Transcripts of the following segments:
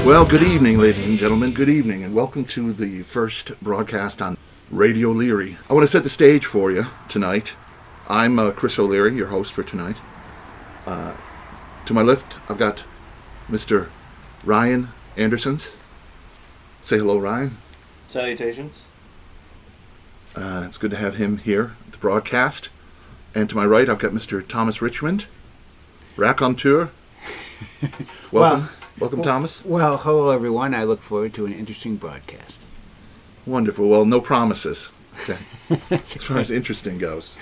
Well, good evening, ladies and gentlemen. Good evening, and welcome to the first broadcast on RADIOLEARY. I want to set the stage for you tonight. I'm Chris O'Leary, your host for tonight. To my left, I've got Mr. Ryan Andersons. Say hello, Ryan. Salutations. It's good to have him here at the broadcast. And to my right, I've got Mr. Thomas Richmond, raconteur. Welcome. Welcome, Thomas. Well, hello, everyone. I look forward to an interesting broadcast. Wonderful. Well, no promises. Okay. As far as interesting goes.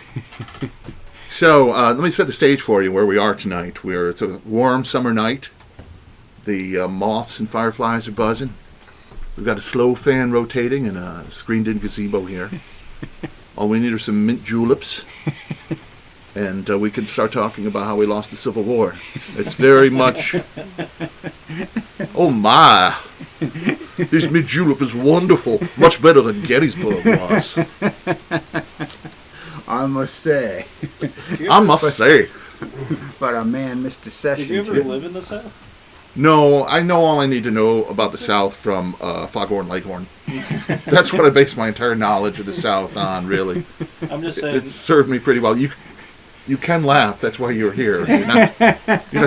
So, let me set the stage for you where we are tonight. It's a warm summer night. The moths and fireflies are buzzing. We've got a slow fan rotating and a screened-in gazebo here. All we need are some mint juleps. And we can start talking about how we lost the Civil War. It's very much... Oh my! This mint julep is wonderful. Much better than Gettysburg was. I must say. But our man, Mr. Sessions... Did you ever live in the South? No, I know all I need to know about the South from Foghorn Leghorn. That's what I base my entire knowledge of the South on, really. I'm just saying... It's served me pretty well. You can laugh. That's why you're here. You're not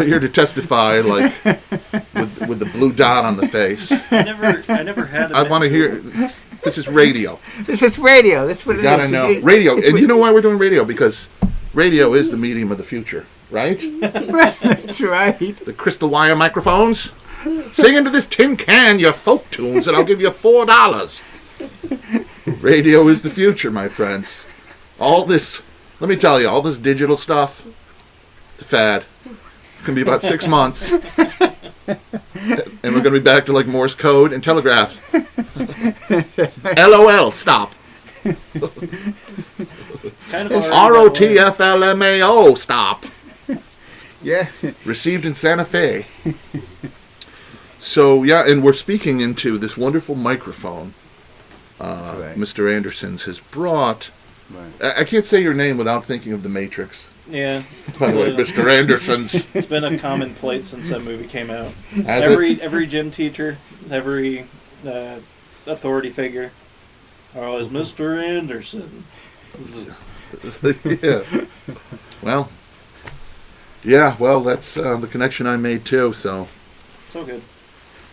here to testify like with the blue dot on the face. I never had. I want to hear. This is radio. This is radio. That's what it is. You gotta know radio, and you know why we're doing radio? Because radio is the medium of the future, right? That's right. The crystal wire microphones. Sing into this tin can your folk tunes, and I'll give you $4. Radio is the future, my friends. All this. Let me tell you, all this digital stuff, it's a fad. It's going to be about 6 months. And we're going to be back to like Morse code and telegraph. LOL, stop. It's kind of ROTFLMAO, stop. Yeah. Received in Santa Fe. So, yeah, and we're speaking into this wonderful microphone Right. Mr. Andersons has brought... Right. I can't say your name without thinking of The Matrix. Yeah. By the way, Mr. Andersons. It's been a common plate since that movie came out. Has Every gym teacher, every authority figure, are always Mr. Anderson. Yeah. Well, that's the connection I made too. So good.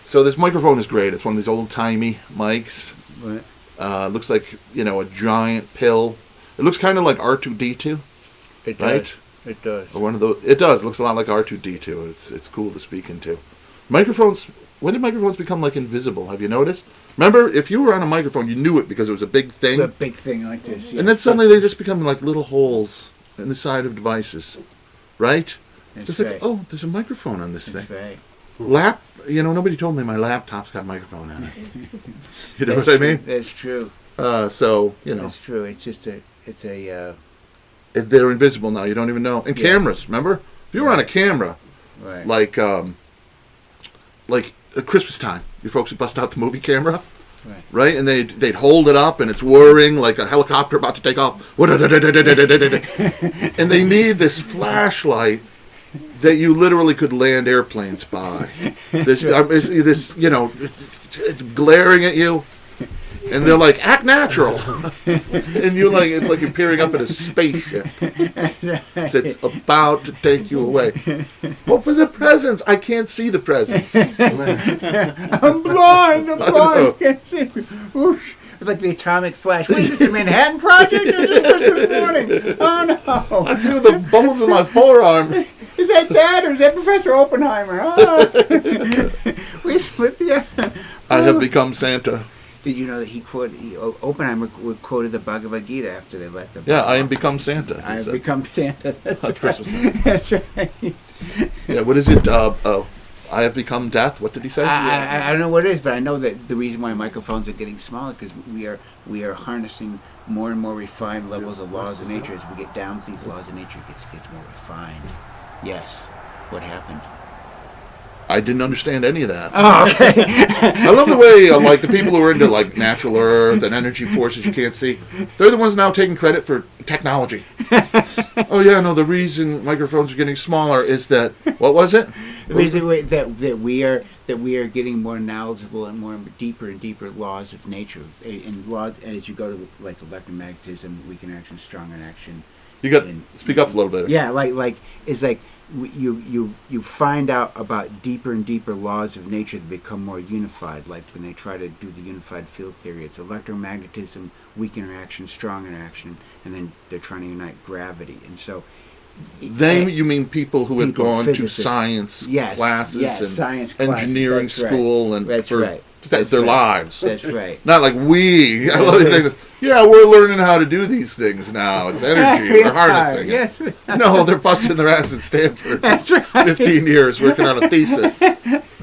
So this microphone is great. It's one of these old-timey mics. Right. Looks like, a giant pill. It looks kind of like R2-D2. It right? does. It does. Or one of those. It does. It looks a lot like R2-D2. It's cool to speak into. Microphones. When did microphones become like invisible? Have you noticed? Remember, if you were on a microphone, you knew it because it was a big thing. A big thing like this. Yes. And then suddenly they just become like little holes in the side of devices, right? That's Just right. like, oh, there's a microphone on this That's thing. right. Nobody told me my laptop's got a microphone on it. You know what I mean? That's true. That's true. It's just they're invisible now. You don't even know. And cameras, remember? If you were on a camera, right. like at Christmas time, your folks would bust out the movie camera, right? And they'd hold it up, and it's whirring like a helicopter about to take off. And they need this flashlight that you literally could land airplanes by. It's glaring at you. And they're like, act natural. And you're like, it's like you're peering up at a spaceship that's about to take you away. Open the presents. I can't see the presents. I'm blind. I can't see. Whoosh. It's like the atomic flash. What is this, the Manhattan Project? Or just Christmas morning? Oh, no. I see the bubbles in my forearm. Is that Dad or is that Professor Oppenheimer? Oh. We split the... I have become Santa. Did you know that Oppenheimer quoted the Bhagavad Gita after they let the Yeah, I am become Santa. I have become Santa. That's right. Christmas. That's right. Yeah, what is it? I have become death. What did he say? I don't know what it is, but I know that the reason why microphones are getting smaller because we are harnessing more and more refined levels of laws of nature. As we get down to these laws of nature, it gets more refined. Yes. What happened? I didn't understand any of that. Oh, okay. I love the way, like, the people who are into, like, natural earth and energy forces you can't see, they're the ones now taking credit for technology. Oh, yeah, no, the reason microphones are getting smaller is that, what was it? The reason that we are getting more knowledgeable and more deeper and deeper laws of nature. And laws, and as you go to, like, electromagnetism, weak interaction, strong interaction. You got to speak up a little bit. Yeah, like it's like you find out about deeper and deeper laws of nature that become more unified. Like when they try to do the unified field theory, it's electromagnetism, weak interaction, strong interaction, and then they're trying to unite gravity. And so, you mean people who have gone physicists. to science classes and science engineering classes. school and That's for right. their lives. That's right. Not like we. I love it. Yeah, we're learning how to do these things now. It's energy. We're harnessing it. No, they're busting their ass at Stanford. That's right. 15 years working on a thesis. They're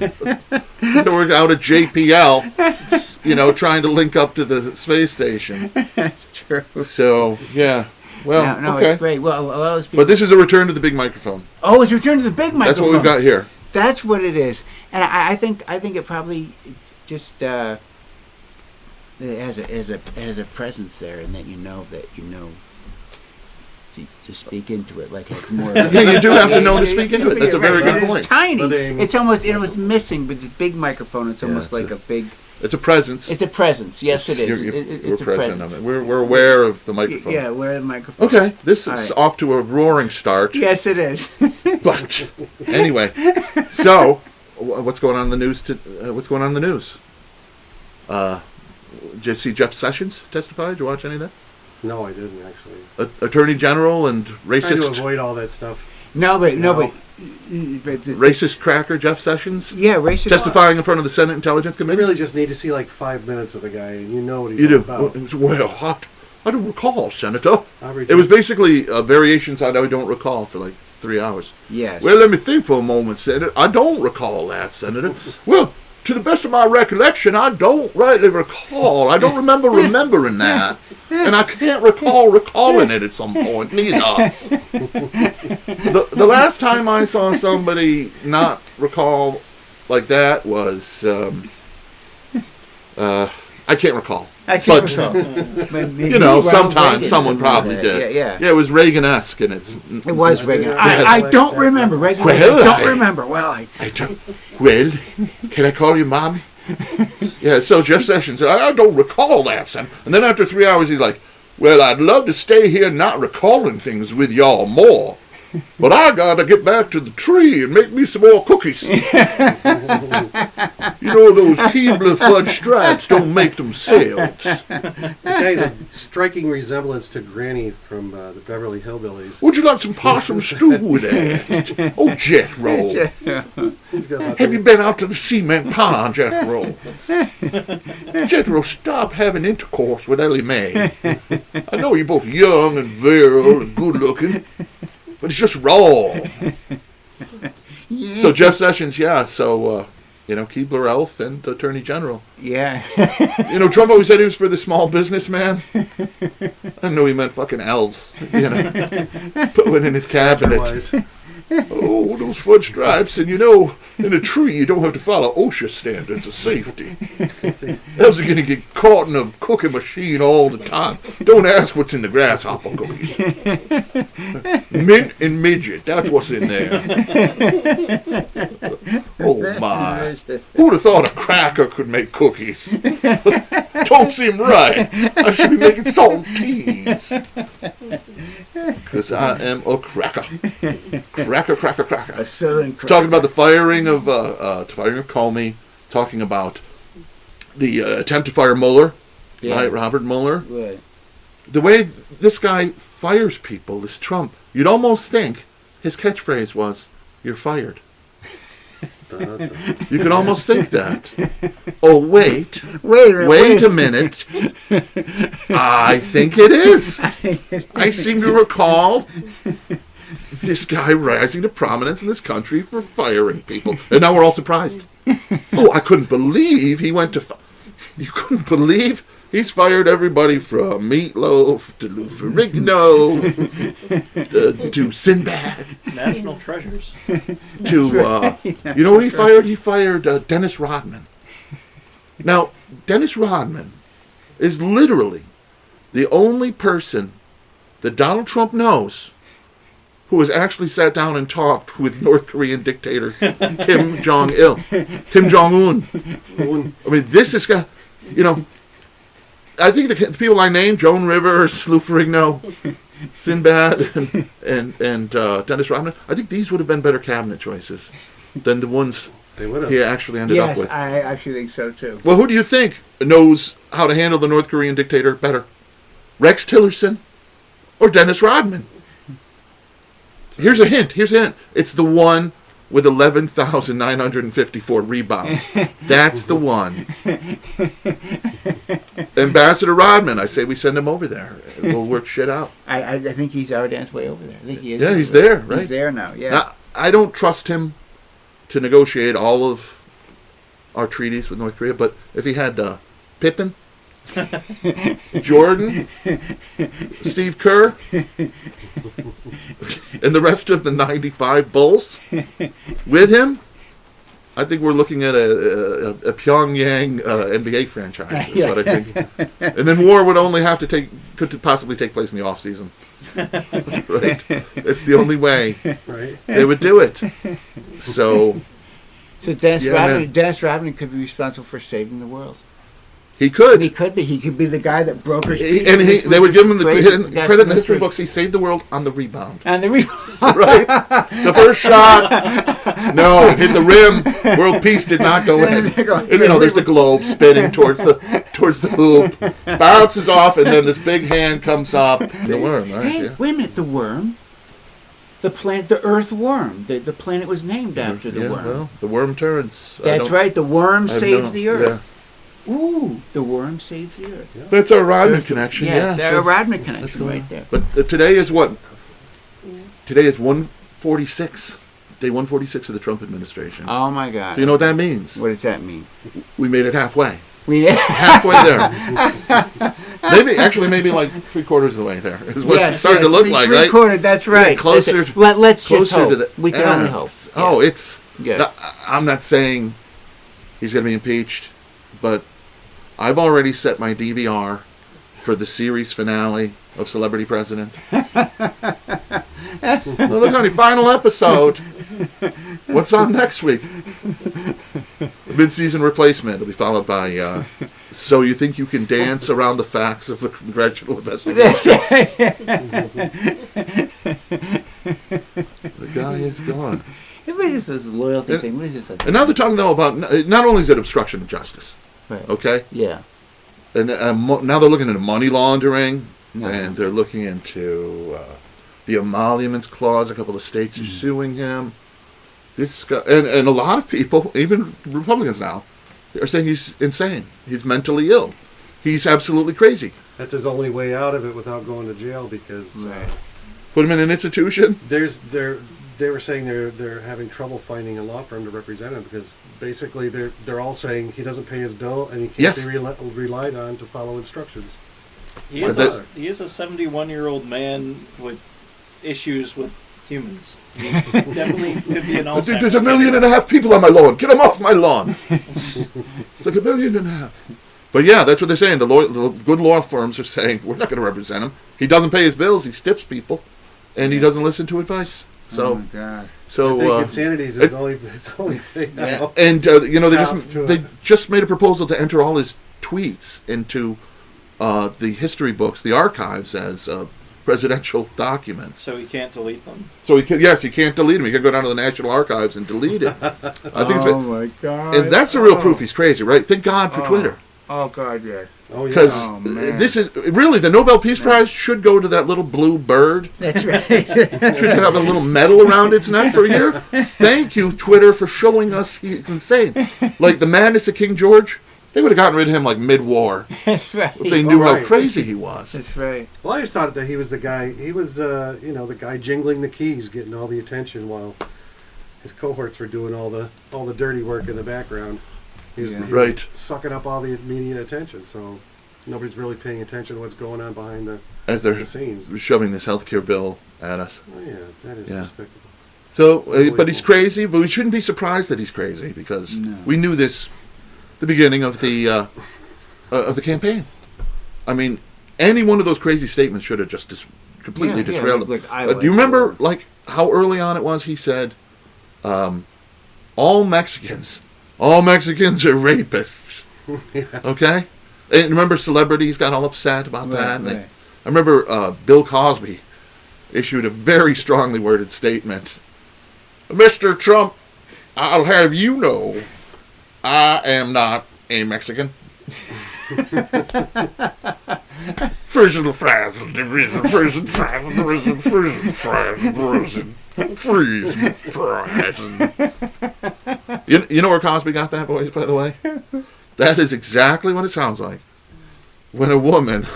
out at JPL, trying to link up to the space station. That's true. So, yeah. Well, no, okay. it's great. Well, a lot of those people... But this is a return to the big microphone. Oh, it's return to the big microphone. That's what we've got here. That's what it is. And I think it probably just... It has a presence there, and that you know to speak into it, like it's more. Yeah, you do have to know to speak into it. That's a very good point. It's tiny. It's almost missing, but this big microphone. It's almost like a big. It's a presence. It's a presence. Yes, it is. It's a presence. We're aware of the microphone. Yeah, aware of the microphone. Okay, this is off to a roaring start. Yes, it is. But anyway, so what's going on in the news? What's going on in the news? Did you see Jeff Sessions testify? Did you watch any of that? No, I didn't actually. Attorney General and racist. Trying to avoid all that stuff. No, but racist cracker Jeff Sessions. Yeah, racist. Testifying in front of the Senate Intelligence I Committee. really just need to see like 5 minutes of the guy, and you know what he's You do. about. Well, I don't recall, Senator. It was basically variations on I don't recall for like 3 hours. Yes. Well, let me think for a moment, Senator. I don't recall that, Senator. Well, to the best of my recollection, I don't rightly recall. I don't remember remembering that. And I can't recall recalling it at some point, neither. The last time I saw somebody not recall like that was... I can't recall. But sometime someone probably did. Yeah. It was Reagan-esque, and it was Reagan. I don't remember Reagan. Well, I don't remember. Well, I don't. Well, can I call you Mommy? Yeah. So Jeff Sessions, I don't recall that, son. And then after 3 hours, he's like, "Well, I'd love to stay here, not recalling things with y'all more, but I gotta get back to the tree and make me some more cookies." You know, those Keebler fudge stripes don't make themselves. The guy's a striking resemblance to Granny from the Beverly Hillbillies. Would you like some possum stew with that? Oh, Jethro. Have you been out to the cement pond, Jethro? Jethro, stop having intercourse with Ellie Mae. I know you're both young and virile and good looking, but it's just raw. So Jeff Sessions, Keebler Elf and Attorney General. Yeah. Trump always said he was for the small businessman. I didn't know he meant fucking elves. Put one in his cabinet. Oh, those fudge stripes. And in a tree, you don't have to follow OSHA standards of safety. Elves are going to get caught in a cooking machine all the time. Don't ask what's in the grasshopper cookies. Mint and midget, that's what's in there. Oh, my. Who'd have thought a cracker could make cookies? Don't seem right. I should be making saltines. Because I am a cracker. Cracker. A southern cracker. Talking about the firing of Comey. Talking about the attempt to fire Mueller. Yeah. Right, Robert Mueller. Right. The way this guy fires people, this Trump, you'd almost think his catchphrase was, "You're fired." You can almost think that. Oh, wait Wait a minute. I think it is. I seem to recall this guy rising to prominence in this country for firing people. And now we're all surprised. Oh, I couldn't believe he went to... You couldn't believe he's fired everybody from Meatloaf to Lou Ferrigno to Sinbad. National treasures. To, you know who he fired? He fired Dennis Rodman. Now, Dennis Rodman is literally the only person that Donald Trump knows who has actually sat down and talked with North Korean dictator Kim Jong-un. I mean, this is, you know, I think the people I named, Joan Rivers, Lou Ferrigno, Sinbad, and Dennis Rodman, I think these would have been better cabinet choices than the ones he actually ended up with. Yes, I actually think so too. Well, who do you think knows how to handle the North Korean dictator better? Rex Tillerson or Dennis Rodman? Here's a hint. It's the one with 11,954 rebounds. That's the one. Ambassador Rodman, I say we send him over there. We'll work shit out. I think he's already on his way over there. I think he is. Yeah, he's there, right? He's there now, yeah. Now, I don't trust him to negotiate all of our treaties with North Korea, but if he had Pippen, Jordan, Steve Kerr, and the rest of the 95 Bulls with him, I think we're looking at a Pyongyang NBA franchise. Is what I think. And then war would only have to could possibly take place in the off season. Right? It's the only way they would do it. So Dennis Rodman could be responsible for saving the world. He could. He could be. He could be the guy that brokers. They would give him the credit in the history books. He saved the world on the rebound. On the rebound. Right? The first shot, no, it hit the rim. World peace did not go in. And, you know, there's the globe spinning towards the hoop, bounces off, and then this big hand comes up. The worm, right? Hey, yeah. wait a minute. The worm. The planet, the Earth worm. The planet was named after the worm. Well, the worm turns. That's right. The worm saves the Earth. Yeah. Ooh, the worm saves the Earth. Yeah. That's our Rodman connection. Yes, yeah, our Rodman connection right there. But today is what? Today is 146. Day 146 of the Trump administration. Oh my God! So you know what that means? What does that mean? We made it halfway. Halfway there. maybe like 3/4 of the way there is what it's starting to look like, right? 3/4. That's right. Closer. Let's closer just hope. To the. We can only hope. Oh, it's. Good. I'm not saying he's going to be impeached, but I've already set my DVR for the series finale of Celebrity President. Well, look, honey, final episode. What's on next week? Mid-season replacement. It'll be followed by So You Think You Can Dance Around the Facts of the Congressional Investigation. The guy is gone. What is this loyalty thing? What is this? And now they're talking, though, about not only is it obstruction of justice, right. Okay? Yeah. And now they're looking into money laundering, and they're looking into the emoluments clause. A couple of states are suing him. This guy, and a lot of people, even Republicans now, are saying he's insane. He's mentally ill. He's absolutely crazy. That's his only way out of it without going to jail because put him in an institution. They were saying they're having trouble finding a law firm to represent him because basically they're all saying he doesn't pay his bill and he can't be relied on to follow instructions. He is a 71-year-old man with issues with humans. He definitely could be an Alzheimer's. There's 1.5 million people on my lawn. Get them off my lawn. It's like 1.5 million. But yeah, that's what they're saying. The good law firms are saying we're not going to represent him. He doesn't pay his bills. He stiffs people, and he doesn't listen to advice. So, oh my God. So I think insanity is his only thing now. And they just made a proposal to enter all his tweets into the history books, the archives, as presidential documents. So he can't delete them. So he can't delete them. He can go down to the National Archives and delete it. I think oh my God! And that's the real proof he's crazy, right? Thank God for Twitter. Oh, God, yes. Oh, yeah. Because this is really the Nobel Peace Prize should go to that little blue bird. That's right. Should have a little medal around its neck for a year. Thank you, Twitter, for showing us he's insane. Like the madness of King George, they would have gotten rid of him like mid-war. That's right. If they knew how crazy he was. That's right. Well, I just thought that he was the guy. He was, the guy jingling the keys, getting all the attention while his cohorts were doing all the dirty work in the background. He was Right. sucking up all the media attention, so nobody's really paying attention to what's going on behind As they're the scenes. shoving this healthcare bill at us. Oh yeah, that is despicable. So, but he's crazy, but we shouldn't be surprised that he's crazy because we knew this the beginning of the campaign. I mean, any one of those crazy statements should have just completely derailed him. Do you remember like how early on it was he said, all Mexicans are rapists. Okay? And remember celebrities got all upset about that? Right. I remember Bill Cosby issued a very strongly worded statement. Mr. Trump, I'll have you know, I am not a Mexican. Frizzle frazzle, frizzle frazzle, frizzle frazzle, freeze frazzle. You know where Cosby got that voice, by the way? That is exactly what it sounds like when a woman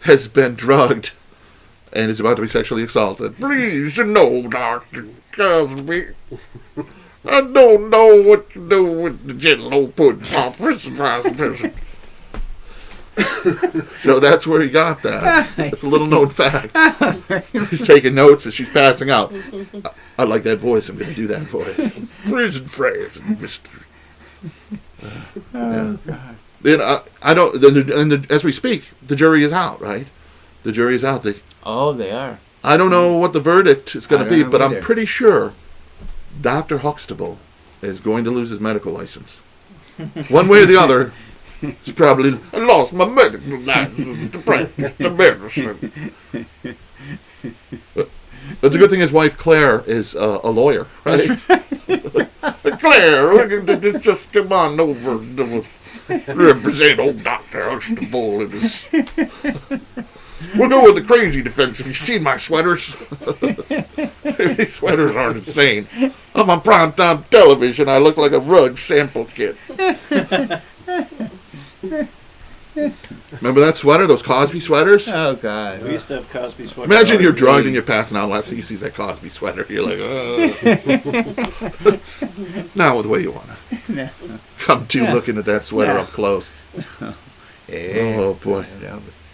has been drugged and is about to be sexually assaulted. Please, Dr. Cosby, I don't know what to do with the Jello pudding. So that's where he got that. That's a little known fact. He's taking notes as she's passing out. I like that voice. I'm going to do that voice. Frizz and Mr. Then I don't. As we speak, the jury is out. Right? The jury is out. They are. I don't know what the verdict is going to be, but either. I'm pretty sure Dr. Huxtable is going to lose his medical license. One way or the other. It's probably, I lost my medical license to practice the medicine. But the good thing his wife, Claire, is a lawyer, right? Claire, just come on over to represent old Dr. Huxtable. We'll go with the crazy defense. Have you seen my sweaters? These sweaters aren't insane. I'm on primetime television. I look like a rug sample kit. Remember that sweater? Those Cosby sweaters? Oh, God. We used to have Cosby sweaters. Imagine you're drugged and you're passing out. Last thing you see is that Cosby sweater. You're like, That's not the way you want to. No. Come to looking at that sweater up close. Oh, boy.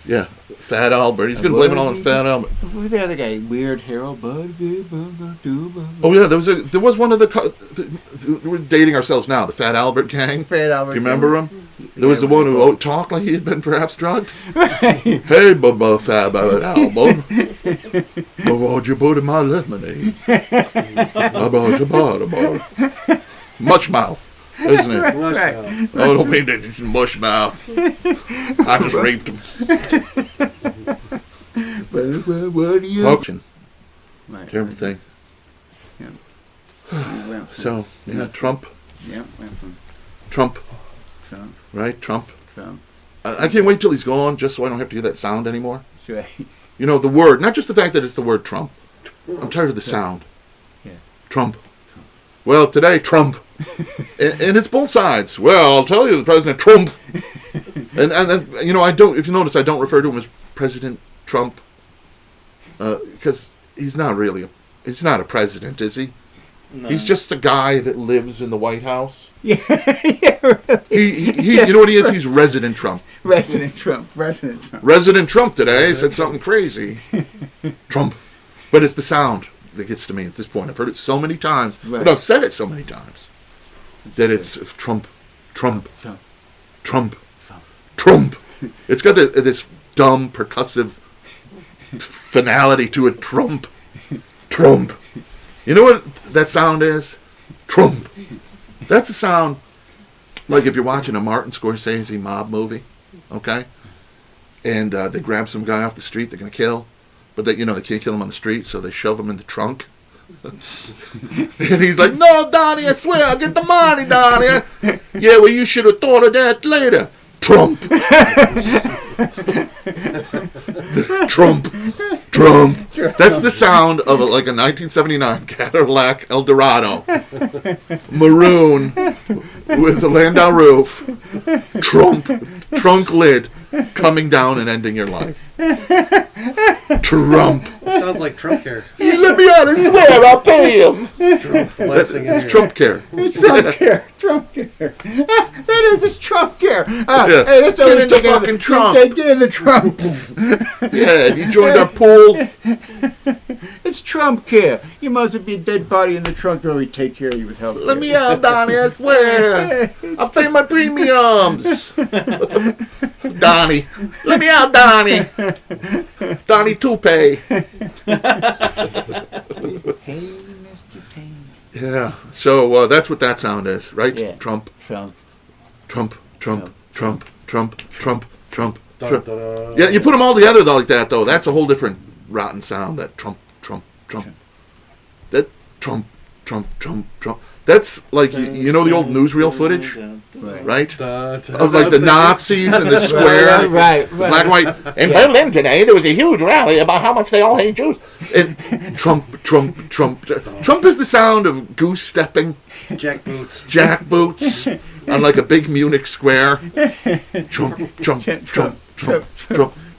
Yeah, Fat Albert. He's going to blame it all on Fat Albert. Who was the other guy? Weird Harold Bud. Oh, yeah, there was one of we're dating ourselves now, the Fat Albert gang. Fat Albert. Do you remember him? There was the one who talked like he had been perhaps drugged. Hey, Bubba Fat Albert. What'd you put in my lemonade? Much mouth. Isn't it? Right. Oh, don't mean that it's mush mouth. I just raped him. What do you... Auction. Right. Terrible thing. Yeah. So, Trump. Yeah, went from Trump. Trump. Right? Trump. Trump. I can't wait till he's gone just so I don't have to hear that sound anymore. That's right. You know, the word, not just the fact that it's the word Trump. I'm tired of the sound. Yeah. Trump. Well, today, Trump. And it's both sides. Well, I'll tell you, the President Trump. and I don't, if you notice, I don't refer to him as President Trump. Because he's not he's not a president, is he? No. He's just a guy that lives in the White House. Yeah, really. He you know what he is? He's Resident Trump. Resident Trump. Resident Trump today said something crazy. Trump. But it's the sound that gets to me at this point. I've heard it so many times, but I've said it so many times that it's Trump. It's got this dumb, percussive finality to it. Trump. You know what that sound is? Trump. That's a sound like if you're watching a Martin Scorsese mob movie, okay? And they grab some guy off the street they're going to kill, but they can't kill him on the street, so they shove him in the trunk. And he's like, "No, Donnie, I swear, I'll get the money, Donnie." Yeah, well, you should have thought of that later. Trump. Trump. Trump. That's the sound of a 1979 Cadillac Eldorado. Maroon with the Landau roof. Trump. Trunk lid coming down and ending your life. Trump. It sounds like Trump care. You let me out and swear I'll pay him. Trump blessing in That's here. Trump care. Trump care. Trump care. That is, it's Trump care. Yeah. Hey, that's Get always in the taking fucking Trump. Get in the Trump. Yeah, you joined our pool. It's Trump care. You might as well be a dead body in the trunk. They'll really take care of you with health care. Let me out, Donnie, I swear. I'll pay my premiums. Donnie. Let me out, Donnie. Donnie Toupee. Hey, Mr. Payne. Yeah, so that's what that sound is, right? Yeah. Trump, Trump. Trump, Trump, Trump, Trump, Trump, Trump, Dun, Trump. dun, dun. Yeah, you put them all together like that, though. That's a whole different rotten sound. That Trump, Trump, Trump. That Trump, Trump, Trump, Trump. That's like you know the old newsreel footage, right? Dun, dun, Of like the Nazis in the square, Right. black and white. In Berlin today, there was a huge rally about how much they all hate Jews. And Trump, Trump, Trump. Trump is the sound of goose stepping, Jack boots. jack boots on like a big Munich square. Trump, Trump, Trump, Trump, Trump.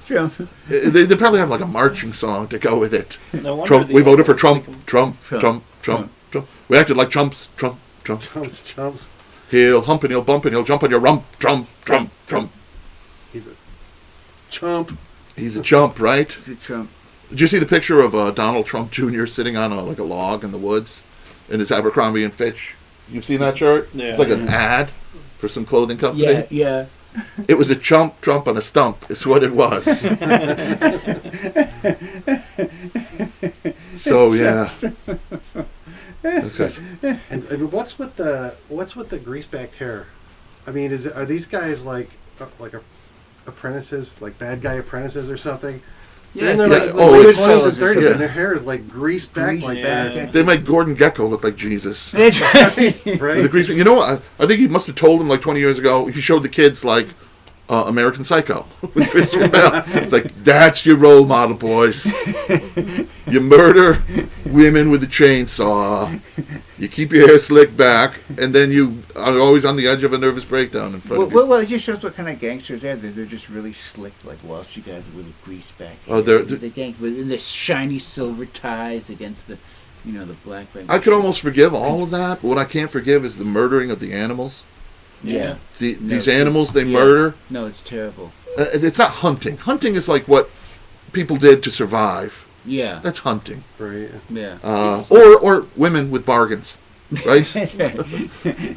Trump. They probably have like a marching song to go with it. No wonder Trump. the We voted for old- Trump, Trump, Trump, Trump, Trump. We acted like Trumps, Trump, Trump. Chumps. He'll hump and he'll bump and he'll jump on your rump, Trump, Trump, Trump. He's a chump. He's a chump, right? It's a Trump. Did you see the picture of Donald Trump Jr. sitting on a log in the woods in his Abercrombie and Fitch? You've seen that shirt? Yeah. It's like an ad for some clothing company. Yeah. It was a Trump on a stump, is what it was. So yeah. Okay. And what's with the greaseback hair? I mean, are these guys like apprentices, like bad guy apprentices or something? Yeah, They're yeah. like Oh, late it's- 20s and 30s, yeah. and their hair is like greased back Greased like back. that. They make Gordon Gekko look like Jesus. That's right. Right? The grease. You know what? I think he must have told him like 20 years ago. He showed the kids like American Psycho with Christian Bale. It's like, that's your role model, boys. You murder women with a chainsaw. You keep your hair slicked back, and then you are always on the edge of a nervous breakdown in front of you. Well, it just shows what kind of gangsters they are. They're just really slick, like Wall Street guys with a grease back. Oh, they're- the gang with the shiny silver ties against the, the black. I could almost forgive all of that, but what I can't forgive is the murdering of the animals. Yeah. These No, animals they yeah. murder. No, it's terrible. It's not hunting. Hunting is like what people did to survive. Yeah. That's hunting. Right. Yeah. Or women with bargains, right? That's right.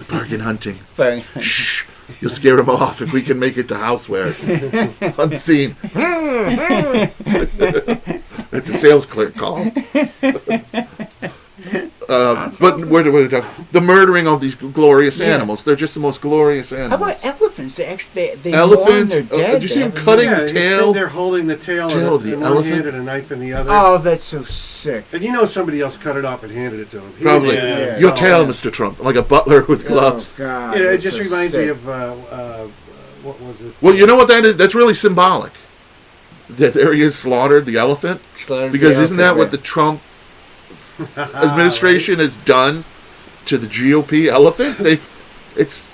Bargain hunting. Fine. Shh. You'll scare them off if we can make it to housewares. Unseen. It's a sales clerk call. But where do we talk? The murdering of these glorious animals. They're just the most glorious How animals. about elephants? They actually they Elephants? mourn their dead. Did you see They them have cutting Yeah, the he's tail? sitting there holding the tail of the in one elephant? hand and a knife in the other. Oh, that's so sick. And somebody else cut it off and handed it to him. He Probably. didn't do it Yeah. Your himself. tail, Mr. Trump. Like a butler with gloves. Oh, God, Yeah, it that's just so reminds sick. me of what was it? Well, you know what that is? That's really symbolic. That there he is slaughtered the elephant. Slaughtered Because the isn't that what the elephant, Trump administration has done to the GOP elephant? It's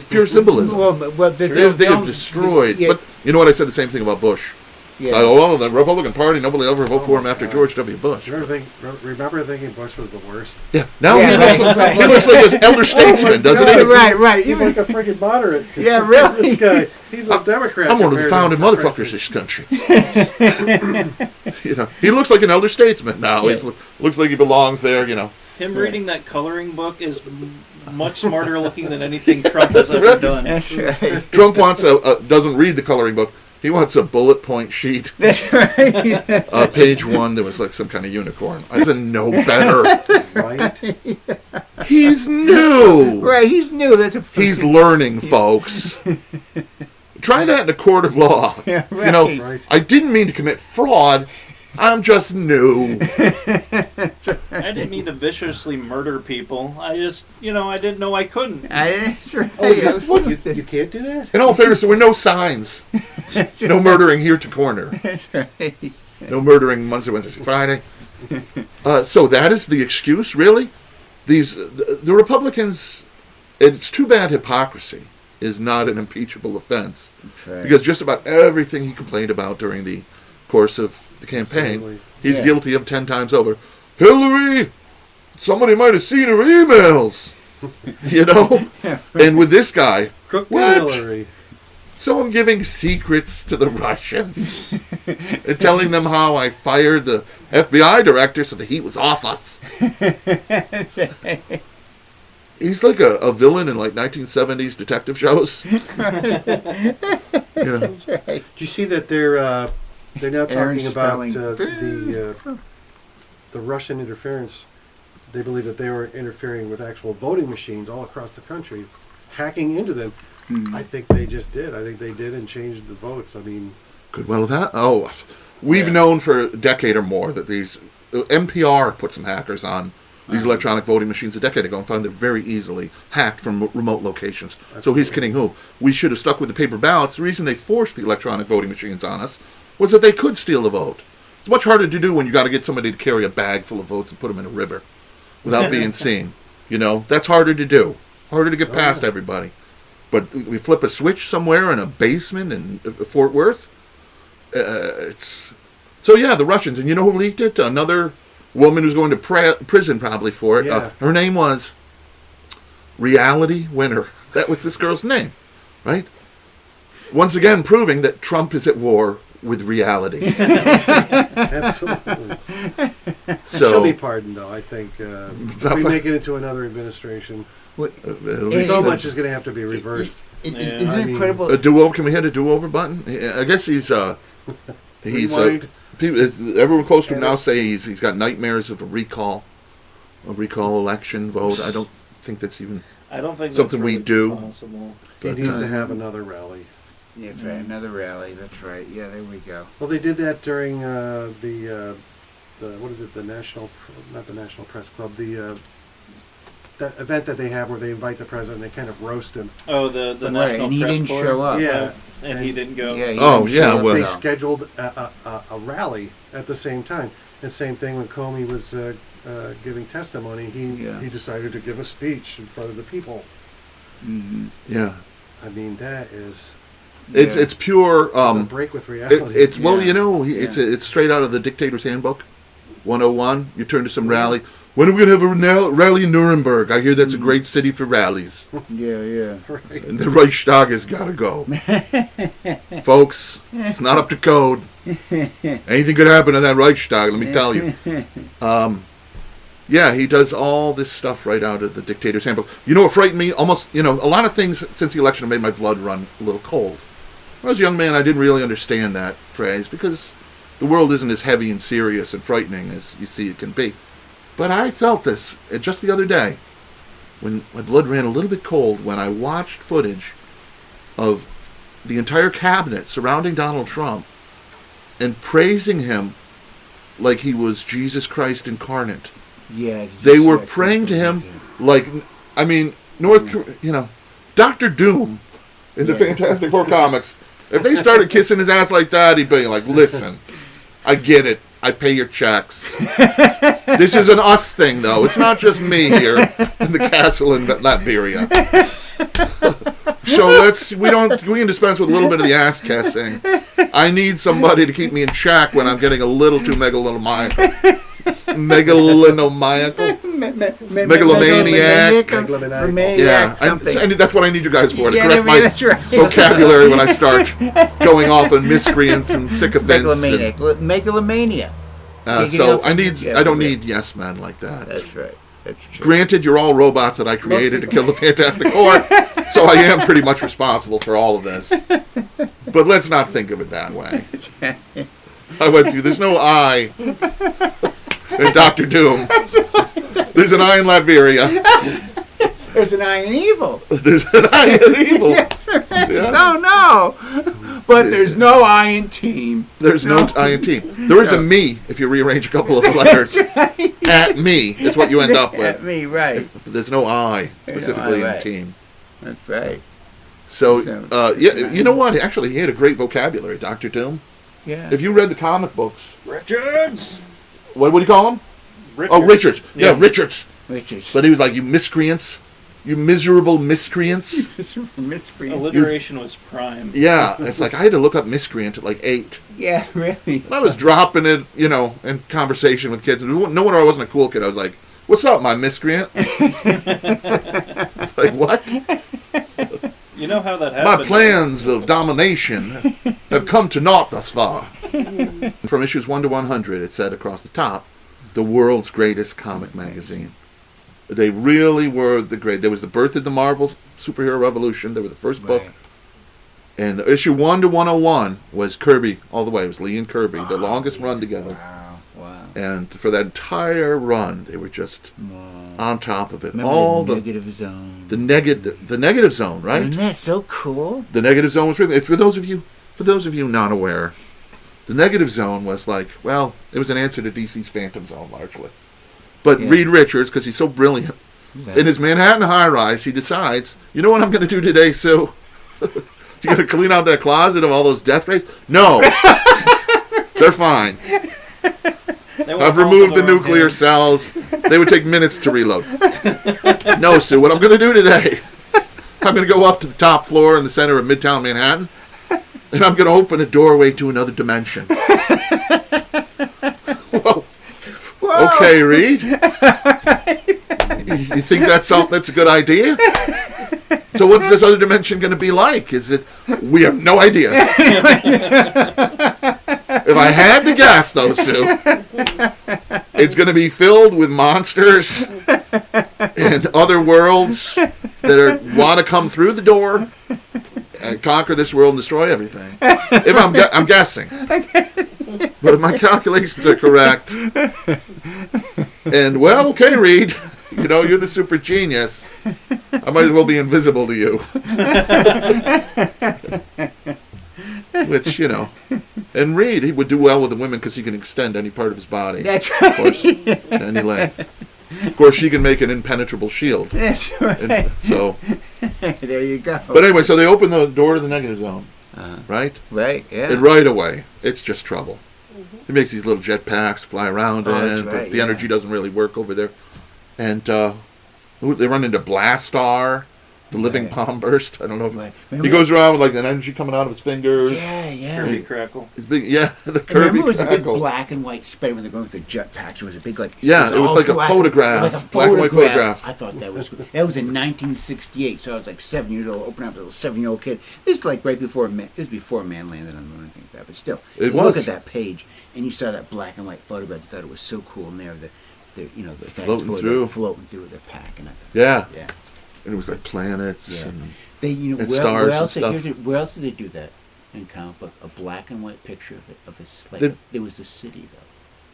pure symbolism. Well, They have destroyed. Yeah, But you know what? I said the same thing about Bush. yeah. Well, the Republican Party, nobody will ever vote for him after George W. Bush. Remember thinking Bush was the worst? Yeah. Now Yeah, he looks like an elder statesman, doesn't he? Right. He's like a freaking moderate. Yeah, really. This guy, he's a Democrat. I'm one of the compared to founding the motherfuckers of this country. He looks like an elder statesman now. Yeah. He looks like he belongs there. Him reading that coloring book is much smarter looking than anything Trump has ever done. That's right. Trump doesn't read the coloring book. He wants a bullet point sheet. That's right. Page 1, there was like some kind of unicorn. I doesn't know better. Right? He's new. Right. He's new. That's a. He's learning, folks. Try that in a court of law. Yeah, Right. I didn't mean to commit fraud. I'm just new. I didn't mean to viciously murder people. I just, I didn't know I couldn't. That's right. Oh, you can't do that? In all fairness, there were no signs. No murdering here to corner. That's right. No murdering Monday, Wednesday, Friday. So that is the excuse, really? The Republicans, it's too bad hypocrisy is not an impeachable offense. Right. Because just about everything he complained about during the course of the campaign, Absolutely. he's guilty of 10 times over. Hillary, somebody might have seen her emails. And with this guy, Crooked what? Hillary. So I'm giving secrets to the Russians and telling them how I fired the FBI director so the heat was off us. He's like a villain in like 1970s detective shows. That's right. Do you see that they're now Aaron talking about spelling. the Russian interference? They believe that they were interfering with actual voting machines all across the country, hacking into them. I think they just did. I think they did and changed the votes. I mean, Could well that. Oh, we've known for a decade or more that these NPR put some hackers on these electronic voting machines a decade ago and found they're very easily hacked from remote locations. So he's kidding who? We should have stuck with the paper ballots. The reason they forced the electronic voting machines on us was that they could steal the vote. It's much harder to do when you got to get somebody to carry a bag full of votes and put them in a river without being seen. That's harder to do. Harder to get past everybody. But we flip a switch somewhere in a basement in Fort Worth. The Russians. And you know who leaked it? Another woman who's going to prison probably for it. Yeah. Her name was Reality Winner. That was this girl's name, right? Once again, proving that Trump is at war with reality. absolutely. So She'll be pardoned, though. I think we make it into another administration. So much is going to have to be reversed. Isn't Yeah. it I mean, incredible? a do-over? Can we hit a do-over button? I guess he's Rewind. everyone close to him now say he's got nightmares of a recall election vote. I don't think that's even. I don't think Something that's we really do. possible. He needs to have another rally. Yeah, that's right. Another rally. That's right. Yeah, there we go. Well, they did that during the what is it? The National, not the National Press Club. That event that they have where they invite the president and they kind of roast him. Oh, the Right, National and he Press didn't Corps? show up. Yeah. And he didn't go. Yeah. he Oh, didn't yeah, show up well- They at all. scheduled a rally at the same time. And same thing when Comey was giving testimony. He decided to give a speech in front of the people. Mhm. Yeah, I mean, that is it's pure. it's a break with reality. It's Yeah. it's straight out of the Dictator's Handbook, 101. You turn to some rally. When are we gonna have a rally in Nuremberg? I hear that's a great city for rallies. Yeah. right. And the Reichstag has got to go. Folks, it's not up to code. Anything could happen in that Reichstag, let me tell you. He does all this stuff right out of the Dictator's Handbook. You know what frightened me? Almost, a lot of things since the election have made my blood run a little cold. When I was a young man, I didn't really understand that phrase because the world isn't as heavy and serious and frightening as you see it can be. But I felt this just the other day when my blood ran a little bit cold when I watched footage of the entire cabinet surrounding Donald Trump and praising him like he was Jesus Christ incarnate. Yeah. They were praying to him like, North Korea, Dr. Doom in the Fantastic Four comics. If they started kissing his ass like that, he'd be like, listen, I get it. I pay your checks. This is an us thing, though. It's not just me here in the castle in Latveria. So we can dispense with a little bit of the ass kissing. I need somebody to keep me in check when I'm getting a little too megalomaniacal. Megalomaniac. Yeah, that's what I need you guys for, to correct my vocabulary when I start going off on miscreants and sycophants. Megalomania. So I don't need yes men like that. That's right. That's true. Granted, you're all robots that I created to kill the Fantastic Four, so I am pretty much responsible for all of this. But let's not think of it that way. I went through, there's no I in Dr. Doom. There's an I in Latveria. There's an eye in evil. There's an I in evil. Yes, there is. Yeah. Oh, no. But there's no I in team. There's no I in team. There is a me if you rearrange a couple of the letters. At me is what you end up with. At me, right. There's no I specifically right. in team. That's right. So, you know what? Actually, he had a great vocabulary, Dr. Doom. Yeah. If you read the comic books. Richards! What do you call him? Richards. Oh, Richards. Yeah, Richards. Richards. But he was like, you miscreants. You miserable miscreants. Miscreant. Alliteration was prime. Yeah, it's like I had to look up miscreant at like 8. Yeah, really. I was dropping it, in conversation with kids. No wonder I wasn't a cool kid. I was like, what's up, my miscreant? Like, what? You know how that My happened? plans of domination have come to naught thus far. From issues 1 to 100, it said across the top, the world's greatest comic magazine. They really were the great. There was the birth of the Marvel superhero revolution. They were the first book. And issue 1 to 101 was Kirby all the way. It was Lee and Kirby, the longest run together. Wow. And for that entire run, they were just on top of it. Remember all the negative zone. the negative zone, right? Isn't that so cool? The negative zone was really, for those of you not aware, the negative zone was like, well, it was an answer to DC's Phantom Zone largely. But Reed Richards, because he's so brilliant, in his Manhattan high-rise, he decides, you know what I'm going to do today, Sue? You going to clean out that closet of all those death rays? No. They're fine. I've removed the nuclear cells. They would take minutes to reload. No, Sue, what I'm going to do today, I'm going to go up to the top floor in the center of Midtown Manhattan, and I'm going to open a doorway to another dimension. Whoa. Okay, Reed. You think that's a good idea? So what's this other dimension going to be like? We have no idea. If I had to guess, though, Sue, it's going to be filled with monsters and other worlds that want to come through the door and conquer this world and destroy everything. If I'm guessing. But if my calculations are correct, and well, okay, Reed, you're the super genius. I might as well be invisible to you. Which, and Reed, he would do well with the women because he can extend any part of his body. That's right. Of course, any length. Of course, she can make an impenetrable shield. That's right. And so, there you go. but anyway, so they open the door to the negative zone, right? Right, yeah. And right away, it's just trouble. He makes these little jet packs fly around that's but right, the energy doesn't really work over there. And they run into Blastar, the living bomb burst. I don't know if he goes around with like an energy coming out of his fingers. Yeah. Kirby Crackle. His big, the Kirby Remember, it was a big Crackle. black and white spread when they're going with the jet packs. It was a big it was all like a black, photograph, like a black and white photograph. I thought that was good. That was in 1968, so I was like 7 years old. Opening up as a 7-year-old kid. This is like right before this is before man landed on the moon. I think that, but still, It you was. look at that page and you saw that black and white photograph. You thought it was so cool, and the Floating through with their pack, and I thought, yeah, yeah. And it was like planets and And stars where and else stuff. Where else did they do that in comic book? A black and white picture of it. There was the city though,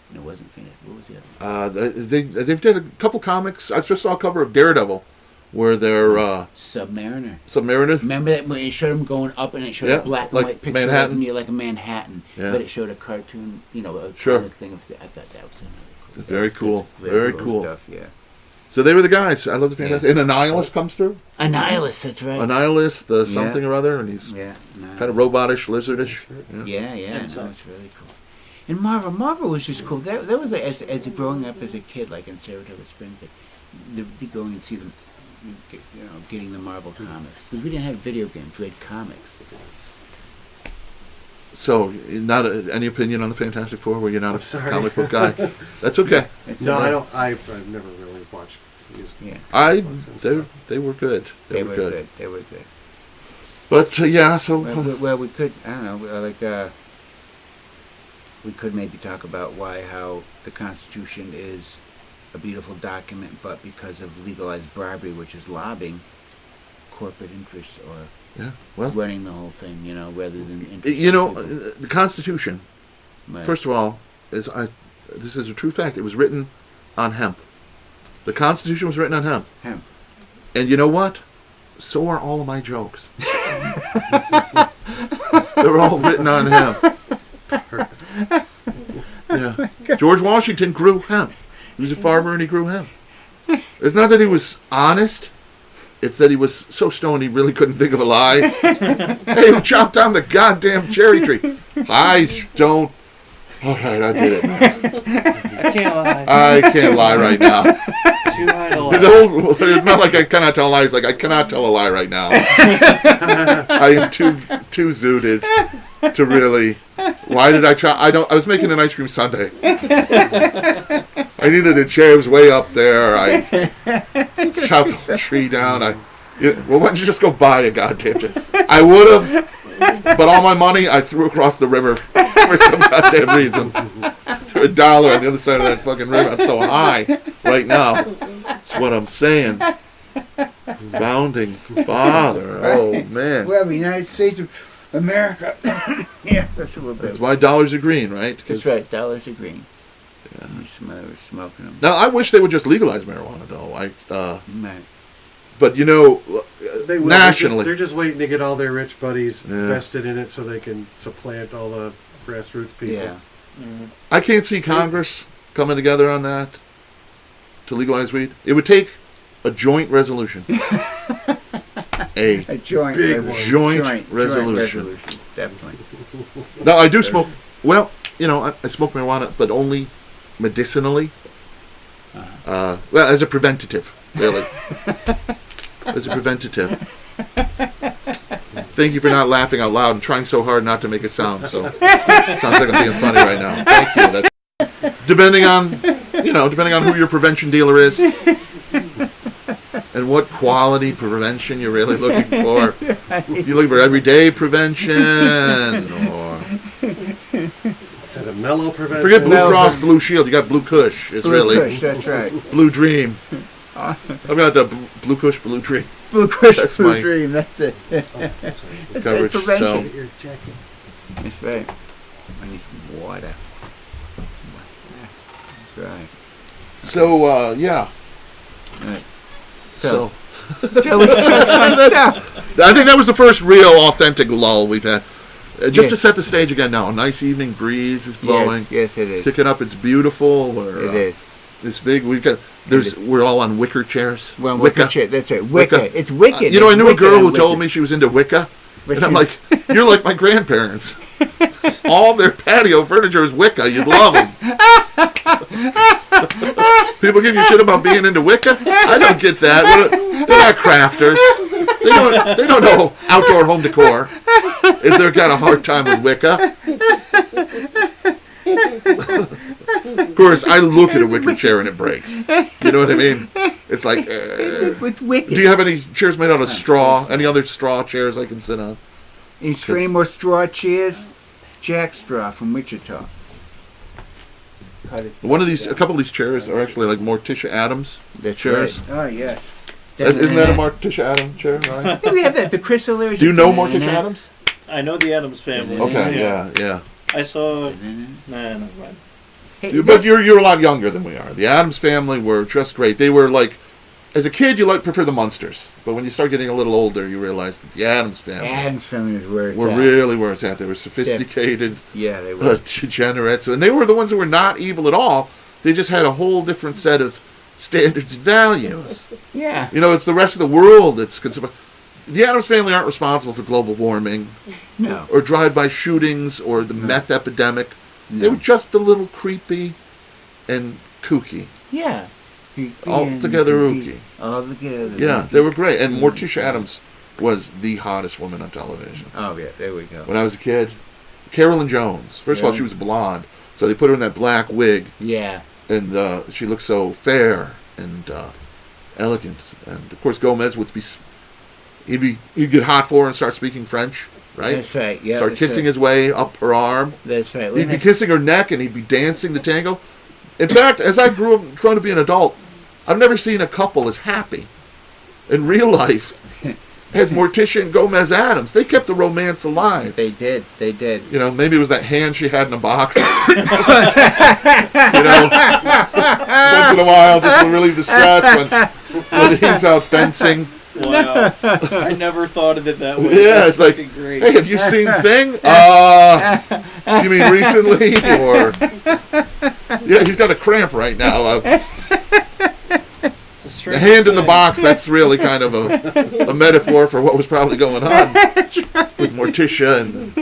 and it wasn't finished. What was the other one? They've done a couple comics. I just saw a cover of Daredevil where they're Submariner. Remember that when it showed him going up, and it showed a black and like white picture Manhattan. of him, like a Manhattan, Yeah. but it showed a cartoon, a Sure. comic thing of. I thought that was another cool. Very cool. Very cool stuff. Yeah. So they were the guys. I love the Fantastic. And Annihilus comes through. Annihilus, that's right. Annihilus, the something or other, and he's kind of robotish, lizardish. Yeah. No, it's really cool. And Marvel was just cool. That was like, as growing up as a kid, like in Saratoga Springs, like the going and see them, getting the Marvel comics, because we didn't have video games, we had comics. So, not any opinion on the Fantastic Four? Were you not a comic book guy? That's okay. No, I don't. I've never really watched these. Yeah. They were good. They were good. They were good. But so Well, we could. I don't know. We could maybe talk about how the Constitution is a beautiful document, but because of legalized bribery, which is lobbying corporate interests or running the whole thing, rather than the Constitution. Right. First of all, this is a true fact. It was written on hemp. The Constitution was written on hemp. Hemp. And you know what? So are all of my jokes. They were all written on hemp. Yeah. George Washington grew hemp. He was a farmer and he grew hemp. It's not that he was honest. It's that he was so stoned he really couldn't think of a lie. Hey, who chopped down the goddamn cherry tree? I don't. All right, I did it. I can't lie. I can't lie right now. Too high to lie. It's not like I cannot tell a lie. It's like I cannot tell a lie right now. I am too zooted to really. Why did I chop? I was making an ice cream sundae. I needed a chair. It was way up there. I chopped the whole tree down. Well, why don't you just go buy a goddamn chair? I would have, but all my money I threw across the river for some goddamn reason. Threw $1 on the other side of that fucking river. I'm so high right now. That's what I'm saying. Founding father. Oh, man. Well, the United States of America. Yeah, that's a little bit. That's why dollars are green, right? That's right. Dollars are green. Yeah. We were smoking them. Now, I wish they would just legalize marijuana, though. Right. But, you know, They will. nationally. They're just waiting to get all their rich buddies vested in it so they can supplant all the grassroots people. Yeah. Mm-hmm. I can't see Congress coming together on that to legalize weed. It would take a joint resolution. A joint resolution. Definitely. Now, I do smoke. Well, you know, I smoke marijuana, but only medicinally. Well, as a preventative, really. As a preventative. Thank you for not laughing out loud and trying so hard not to make a sound. So it sounds like I'm being funny right now. Thank you. Depending on who your prevention dealer is and what quality prevention you're really looking for. You looking for everyday prevention or And a mellow prevention. forget Blue Cross Blue Shield. You got Blue Kush. It's Blue really Kush, that's right. Blue Dream. I've got the Blue Kush Blue Dream Blue Kush, That's Blue my- Dream. That's it. coverage. prevention. So Get your jacket. That's right. I need some water. That's right. yeah. Right. So Jelly myself. I think that was the first real authentic lull we've had. Just to Yes. set the stage again now, a nice evening breeze is blowing. Yes, it It's is. kicking up. It's beautiful. We're, It is. This big. We're all on wicker chairs. Well, Wicker Chair. That's right. Wicca. Wicca. It's wicked. You know, I It's knew a wicked girl on who Wicca. told me she was into Wicca, But and I'm she- like, you're like my grandparents. All their patio furniture is Wicca. You'd love them. People give you shit about being into Wicca. I don't get that. They're not crafters. They don't know outdoor home decor. If they've got a hard time with Wicca. Of course, I look at a wicker chair and it breaks. You know what I mean? It's like, It's wicked. do you have any chairs made out of straw? Any other straw chairs I can sit on? In Stray more straw chairs, Jack Straw from Wichita. A couple of these chairs are actually like Morticia Adams That's chairs. right. Oh, yes. Isn't that a Morticia Adams chair? Right? Yeah, we have that. The Chris O'Leary. Do you know Morticia Adams? I know the Addams family. Okay, yeah. I saw. Nah, no, right. Hey, But you're a lot younger than we are. The Addams family were just great. They were like, as a kid, you prefer the Munsters, but when you start getting a little older, you realize that the Addams family Adams family is where it's were at. really where it's at. They were sophisticated, Yeah, they were. degenerates, and they were the ones who were not evil at all. They just had a whole different set of standards and values. Yeah. You know, it's the rest of the world that's concerned. The Addams family aren't responsible for global warming No. or drive-by shootings or the meth epidemic. They No. were just a little creepy and kooky. Yeah. Altogether ooky. All together. Yeah, they were great. And Morticia Adams was the hottest woman on television. Oh, yeah, there we go. When I was a kid, Carolyn Jones. First of all, Yeah. she was blonde, so they put her in that black wig, Yeah. and she looked so fair and elegant. And of course, Gomez would be. He'd get hot for her and start speaking French, right? That's right, yeah. Start that's kissing right. his way up her arm. That's right. He'd be kissing her neck, and he'd be dancing the tango. In fact, as I grew up trying to be an adult, I've never seen a couple as happy in real life as Morticia and Gomez Adams. They kept the romance alive. They did. They did. You know, maybe it was that hand she had in a box. You know, once in a while, just to relieve the stress when he's out fencing Wow. I never thought of it that way. Yeah, That's it's like, fucking great. hey, have you seen Thing? You mean recently? Or yeah, he's got a cramp right now. The hand in the box, that's really kind of a metaphor for what was probably going on with Morticia and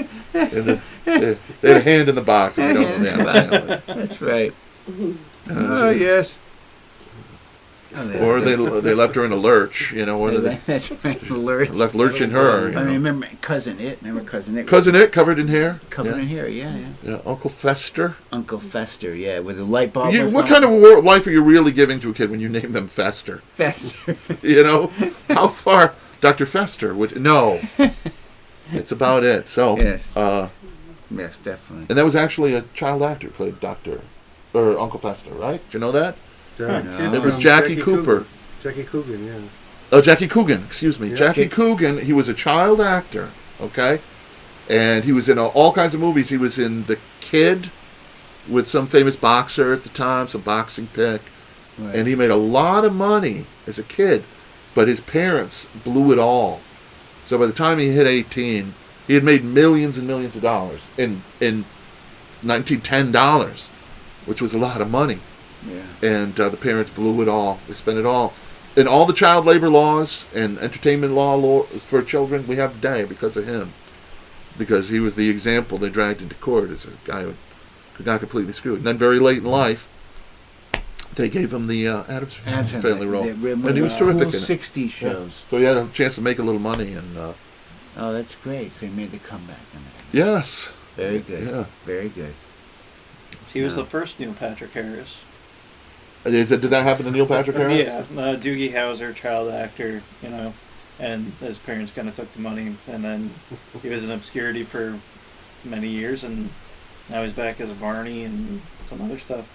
they had a hand in the box. If you don't know that. That's right. Oh, yes. Or they left her in a lurch, you know. That's right. Lurch. Left Lurch in her. I remember Cousin It. Cousin It? Cousin It, covered in hair. Covered in hair, yeah. Uncle Fester. Uncle Fester, yeah, with a light bulb. What kind of life are you really giving to a kid when you name them Fester? Fester. You know? How far? Dr. Fester would... No. It's about it. So... Yes. Yes, definitely. And that was actually a child actor who played Uncle Fester, right? Did you know that? It was Jackie Cooper. Jackie Coogan, yeah. Oh, Jackie Coogan, excuse me. Yeah. Jackie Coogan, he was a child actor, okay? And he was in all kinds of movies. He was in The Kid with some famous boxer at the time, some boxing pick. Right. And he made a lot of money as a kid, but his parents blew it all. So by the time he hit 18, he had made millions and millions of dollars in $1910, which was a lot of money. Yeah. And the parents blew it all. They spent it all. And all the child labor laws and entertainment law for children we have today because of him. Because he was the example they dragged into court as a guy who got completely screwed. And then very late in life, they gave him the Addams Family role. And he was terrific in it. 60s shows. Yeah. So he had a chance to make a little money. And oh, that's great. So he made the comeback on that. Yes. Very good. Yeah. Very good. He was the first Neil Patrick Harris. Did that happen to Neil Patrick Harris? Yeah, Doogie Howser, child actor, you know, and his parents kind of took the money, and then he was in obscurity for many years, and now he's back as Barney and some other stuff.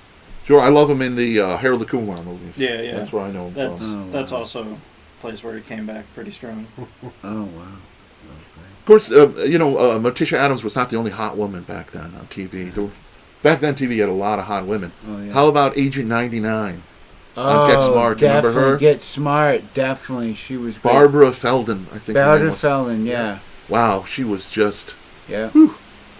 Sure, I love him in the Harold the Kumar movies. Yeah, yeah. That's where I know him from. That's also a place where he came back pretty strong. Oh, wow. Of course, Morticia Addams was not the only hot woman back then on TV. Back then, TV had a lot of hot women. Oh, yeah. How about Agent 99 on Get Smart? Do you remember her? Get Smart, definitely. She was great. Barbara Feldon, I think. Barbara Feldon, yeah. Wow, she was just... Yeah. Whew,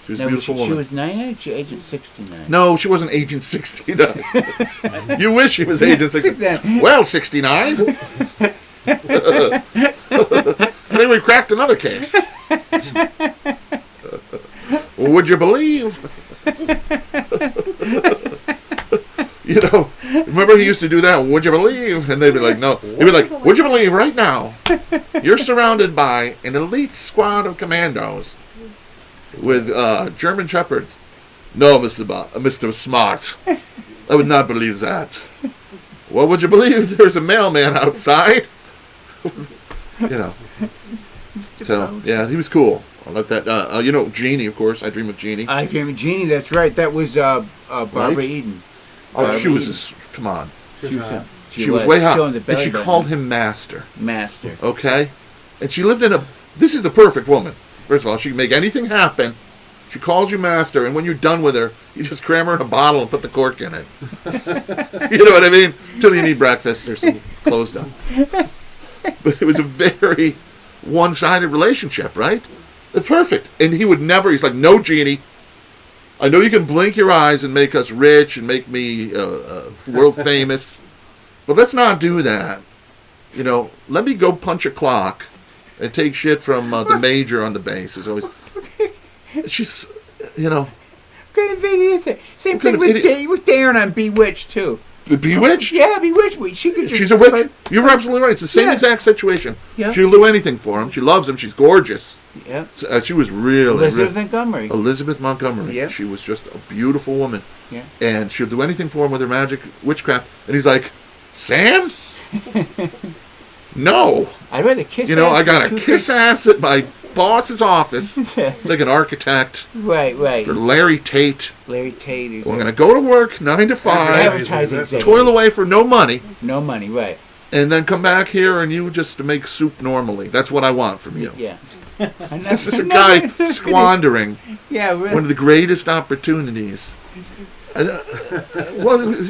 she was a beautiful woman. She was 99 or she Agent 69? No, she wasn't Agent 69. You wish she was Agent 69. Well, 69. I think we cracked another case. Would you believe? You know, remember he used to do that, would you believe? And they'd be like, no. He'd be like, would you believe right now? You're surrounded by an elite squad of commandos with German Shepherds. No, Mr. Smart. I would not believe that. Well, would you believe there's a mailman outside? You know. So, yeah, he was cool. I like that. Jeannie, of course. I Dream of Jeannie. I Dream of Jeannie, that's right. That was Barbara Eden. She was come on. She was way hot. And she called him Master. Master. Okay? And she lived this is the perfect woman. First of all, she can make anything happen. She calls you Master, and when you're done with her, you just cram her in a bottle and put the cork in it. You know what I mean? Until you need breakfast or some clothes done. But it was a very one-sided relationship, right? Perfect. And he would never, he's like, no, Jeannie, I know you can blink your eyes and make us rich and make me world famous, but let's not do that. You know, let me go punch a clock and take shit from the major on the base. It's always, she's, you know. What kind of idiot is it? Same thing with Darren on Bewitched, too. Bewitched? Yeah, Bewitched. She's a witch. You're absolutely right. It's the same exact situation. Yeah. She'll do anything for him. She loves him. She's gorgeous. Yeah. She was really... Elizabeth Montgomery. Yeah. She was just a beautiful woman. Yeah. And she'll do anything for him with her magic witchcraft. And he's like, Sam? No. I'd rather kiss ass. You know, I got to kiss ass at my boss's office. It's like an architect. Right. For Larry Tate. Larry Tate. We're going to go to work 9 to 5. Advertising executive. Toil away for no money. No money, right. And then come back here and you just make soup normally. That's what I want from you. Yeah. This is a guy squandering really. one of the greatest opportunities Well,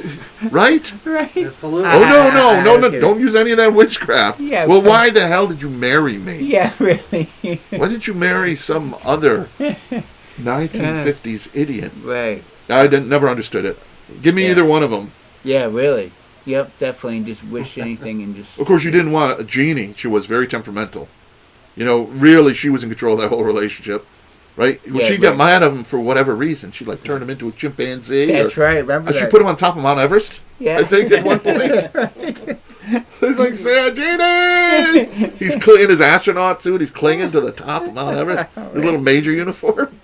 right? Right. It's a little. Oh, no, okay. don't use any of that witchcraft. Yeah, well, but- why the hell did you marry me? Yeah, really. Why didn't you marry some other 1950s idiot? Right. I never understood it. Give me Yeah. either one of them. Yeah, really. Yep, definitely. And just wish anything and just. Of course, you didn't want a Jeannie. She was very temperamental. You know, really, she was in control of that whole relationship. Right? When Yeah, she got right. mad at him for whatever reason, she like turned him into a chimpanzee. That's right. Remember She that? put him on top of Mount Everest. Yeah. I think at one point. He's like, say, Jeannie! He's in his astronaut suit. He's clinging to the top of Mount Everest. His little major uniform.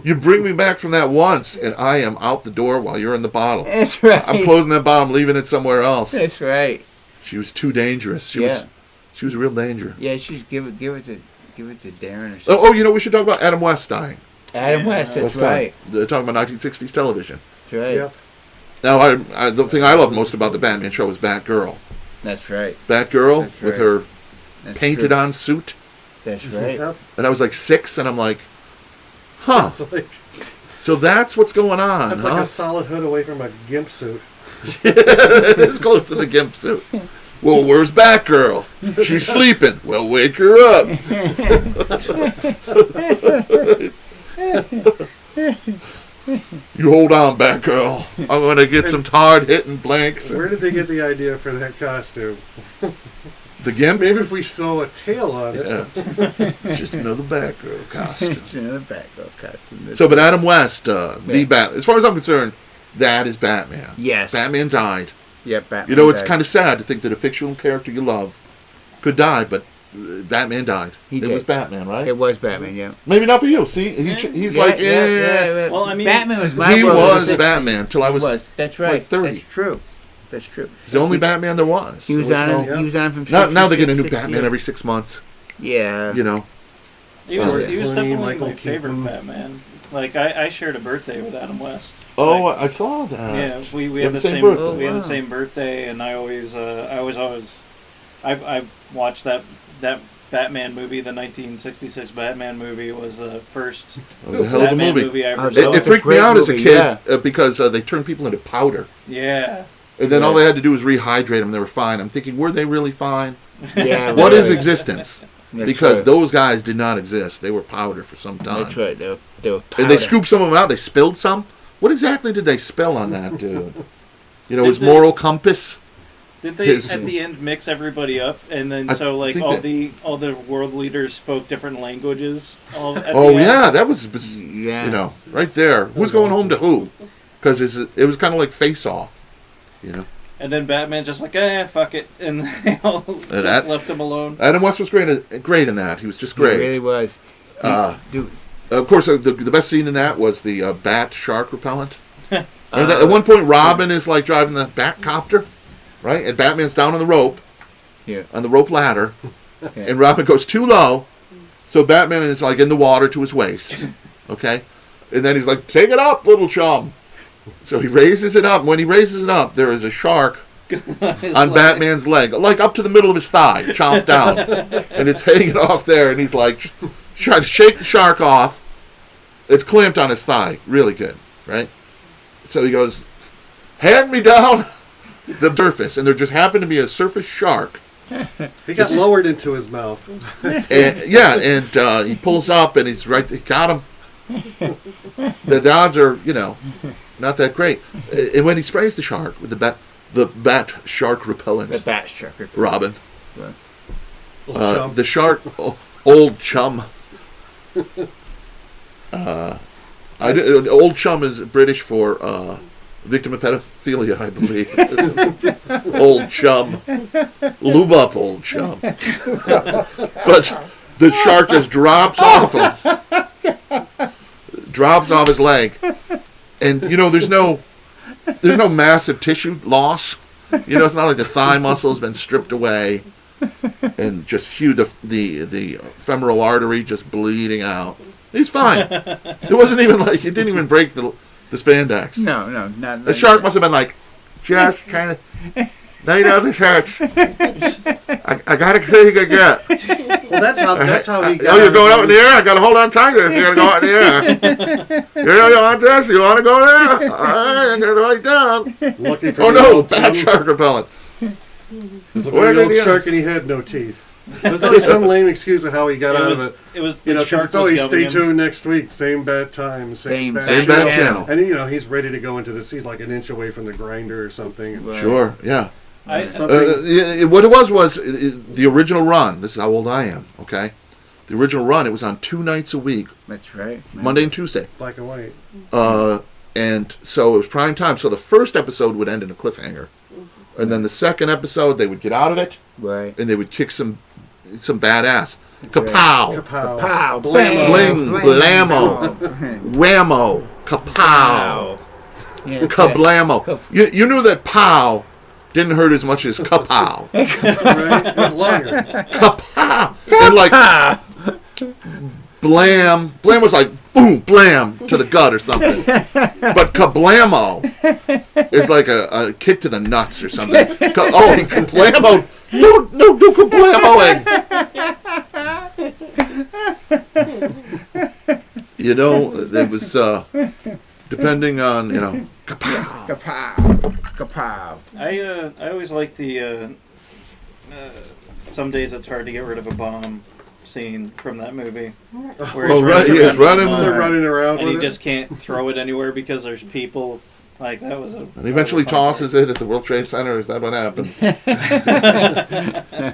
You bring me back from that once, and I am out the door while you're in the bottle. That's right. I'm closing that bottle, leaving it somewhere else. That's right. She was too dangerous. She was a real danger. Yeah, she's give it to Darren or something. Oh, you know, we should talk about Adam West dying. Adam West. That's Let's right. talking about 1960s television. That's right. Yep. Now, the thing I love most about the Batman show is Batgirl. That's right. Batgirl That's with right. her That's painted true. on suit. That's right. Yep. And I was like 6, and I'm like, huh. It's like, So that's what's going on, that's huh? like a solid hood away from a gimp suit. It's close to the gimp suit. Well, where's Batgirl? She's sleeping. Well, wake her up. You hold on, Batgirl. I'm going to get some hard-hitting blanks. Where did they get the idea for that costume? The gimp? Maybe if we sew a tail on it. Yeah. It's just another Batgirl costume. It's another Batgirl costume. So, but Adam West, the Yeah. Bat, as far as I'm concerned, that is Batman. Yes. Batman died. Yeah, Batman. You know, it's died. kind of sad to think that a fictional character you love could die, but Batman died. He it did. was Batman, right? It was Batman. Yeah. Maybe not for you. See, he's like, yeah. Well, I mean, Batman was my He world in the was 60s. Batman till I was, He was. That's right. like 30. That's true. That's true. He's the only Batman there was. He was There on. no- He was on from. now they get a new 66, Batman 68. every 6 months. Yeah. You know, he was Clooney, definitely Michael my favorite Keaton. Batman. Like I shared a birthday with Adam West. oh, Like, I saw that. yeah, we You have the same birthday. we have Oh, the same birthday, and I always I've watched that Batman movie, the 1966 Batman movie was the first It was a hell of a Batman movie. I ever Oh, saw. It freaked me Great out as a movie, kid yeah. because they turned people into powder. Yeah. And then all Yeah. they had to do was rehydrate them. They were fine. I'm thinking, were they really fine? Yeah. What is right. existence? That's Because right. those guys did not exist. They were powder for some time. That's right. They were And they powder. scooped some of them out. They spilled some. What exactly did they spill on that dude? You know, Did his they- moral compass. Did they His- at the end mix everybody up, and then I so like think all that- all the world leaders spoke different languages? At Oh the end? yeah, that was Yeah. you know right there. Who's going home to who? Because it was kind of like Face Off. You know, And then Batman just like, fuck it, and they all just that- left him alone. Adam West was great in that. He was just He great. really was. Dude, Of course, the best scene in that was the bat shark repellent. Remember that? At one point, Robin is like driving the bat copter, right? And Batman's down on the rope, yeah. on the rope ladder, and Robin goes too low, so Batman is like in the water to his waist, okay? And then he's like, "Take it up, little chum." So he raises it up. When he raises it up, there is a shark on Batman's leg, like up to the middle of his thigh, chomped down, and it's hanging off there. And he's like trying to shake the shark off. It's clamped on his thigh, really good, right? So he goes, "Hand me down the surface," and there just happened to be a surface shark. He got lowered into his mouth. And he pulls up, and he's right. He got him. The odds are, not that great. And when he sprays the shark with the bat shark repellent, The bat shark. Robin, Little chum. the shark, old chum. Old chum is British for victim of pedophilia, I believe. Old chum, lube up, old chum. But the shark just drops off him, drops off his leg, and there's no massive tissue loss. It's not like the thigh muscle has been stripped away, and just the femoral artery just bleeding out. He's fine. It wasn't even like it didn't even break the spandex. No, not The shark must have been like just kind of Now you know this hurts. I got a clean again. Well, that's how he got. Oh, you're going up in the air? I got to hold on tighter if you're going to go up in the air. You want this? You want to go there? All right, I'm going to write down. Looking for Oh, the no, old bad Chum. shark repellent. There's a Where very did old he- shark and he had no teeth. There's always some lame excuse of how he got out of it. It was You the know, shark because it's always was stay gubbing him. tuned next week, same bad time, Same Same bad bad channel. channel. And he's ready to go into this. He's like an inch away from the grinder or something. Right. Sure, yeah. Something. What it was the original run. This is how old I am, okay? The original run, it was on 2 nights a week, That's right. Monday and Tuesday. Black and white. And so it was prime time. So the first episode would end in a cliffhanger. And then the second episode, they would get out of it, Right. and they would kick some badass. right. Kapow! Kapow. Pow, Blammo. Bling, blammo. Whammo! Kapow! Yes, Kablamo! You knew that pow didn't hurt as much as kapow. Right? It was longer. Kapow! And like blam. Blam was like boom, blam to the gut or something. But kablamo is like a kick to the nuts or something. He kablamo. No kablamoing. You know, it was depending on, kapow. Kapow. Kapow. I always like the some days it's hard to get rid of a bomb scene from that movie. Where Oh, right, he is running. They're running around and with he it. just can't throw it anywhere because there's people. Like that was a. And eventually tosses it at the World Trade Center. Is that what happened?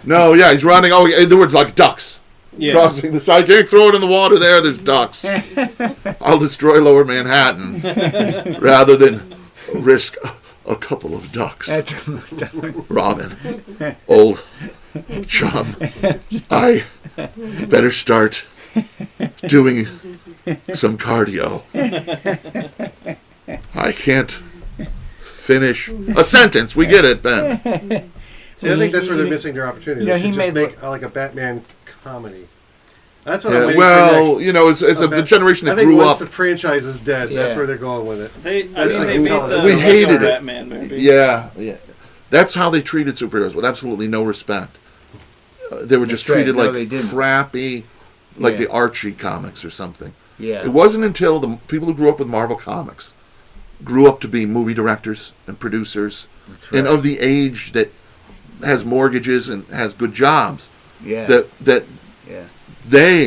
No, yeah, he's running. Oh, in other words, like ducks. Yeah. Crossing the side. You can't throw it in the water there. There's ducks. I'll destroy Lower Manhattan rather than risk a couple of ducks. That's Robin, old Chum, I better start doing some cardio. I can't finish a sentence. We get it, Ben. See, I think that's where they're missing their opportunity. You know, They he should just made make like a Batman comedy. That's what I'm Yeah, waiting well, for next. you know, as the generation I that think grew once up. the franchise is dead, that's Yeah. where they're going with it. I That's think like they made intelligent. the We hated original it. Batman movie. Yeah. That's how they treated superheroes, with absolutely no respect. They were just That's right. treated No, like they didn't. crappy, like Yeah. the Archie comics or something. Yeah. It wasn't until the people who grew up with Marvel Comics grew up to be movie directors and producers, That's and right. of the age that has mortgages and has good jobs, Yeah. that Yeah.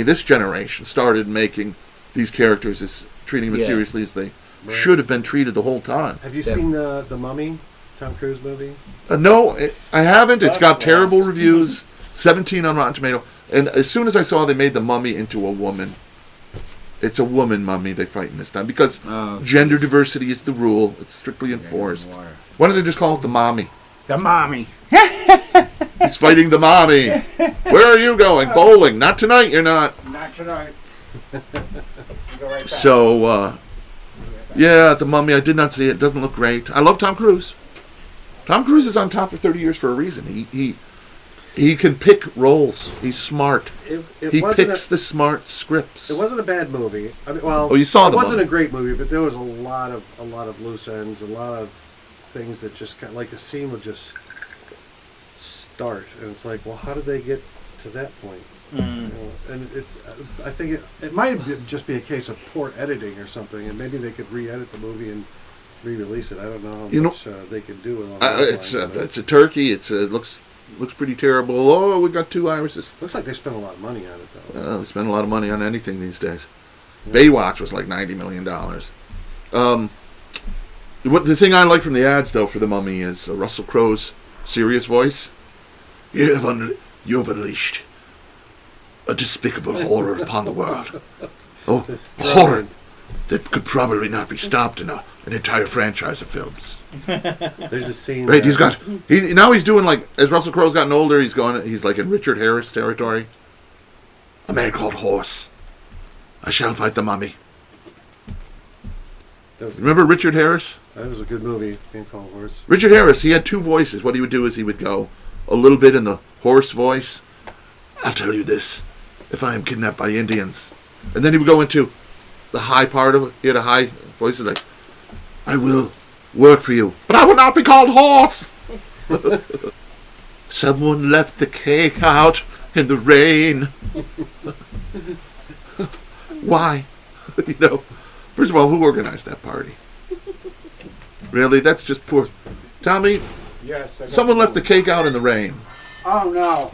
this generation started making these characters as treating them as Yeah. seriously as they Right. should have been treated the whole time. Have you Yeah. seen the Mummy, Tom Cruise movie? No, I haven't. It's got That's terrible lost. reviews. 17 on Rotten Tomato. And as soon as I saw they made the mummy into a woman, it's a woman mummy they fight in this time because Oh, gender diversity is the rule. It's strictly enforced. Water. Why don't they just call it the mommy? The mommy. He's fighting the mommy. Where are you going? Bowling. Not tonight, you're not. Not tonight. Go right back. So, yeah, the mummy, I did not see it. Doesn't look great. I love Tom Cruise. Tom Cruise is on top for 30 years for a reason. He can pick roles. He's smart. It He wasn't picks the smart scripts. It wasn't a bad movie. I mean, well, Oh, you saw it the wasn't Mummy. a great movie, but there was a lot of loose ends, a lot of things that just kind of, like the scene would just start, and it's like, well, how did they get to that point? You know, and it's, I think it might just be a case of poor editing or something, and maybe they could re-edit the movie and re-release it. I don't know how You know, much they could do along those it's lines, but a turkey. It looks pretty terrible. Oh, we got 2 irises. looks like they spent a lot of money on it, though. They spend a lot of money on anything these days. Baywatch was like $90 million. The thing I like from the ads, though, for the Mummy is Russell Crowe's serious voice. You've unleashed a despicable horror upon the world. Oh, horror that could probably not be stopped in an entire franchise of films. There's a scene. Right, now he's doing like, as Russell Crowe's gotten older, he's like in Richard Harris territory. A man called Horse. I shall fight the mummy. Remember Richard Harris? That was a good movie. Can't call horse. Richard Harris, he had 2 voices. What he would do is he would go a little bit in the horse voice. I'll tell you this, if I am kidnapped by Indians. And then he would go into the high part of it. He had a high voice like, I will work for you, but I will not be called Horse. Someone left the cake out in the rain. Why? First of all, who organized that party? Really? That's just poor. Tommy, Yes. someone left the cake out in the rain. Oh no,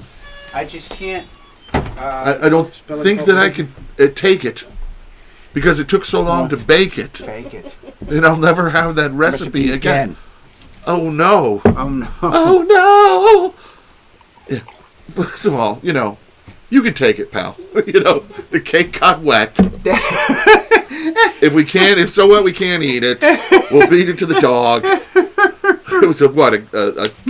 I just can't. I don't Spell it think that I properly. can take it because it took so long to bake it. Bake it. And I'll never have that recipe again. Oh no. Oh no. Oh no. Yeah. First of all, you can take it, pal. The cake got wet. If so what, we can't eat it. We'll feed it to the dog. It was a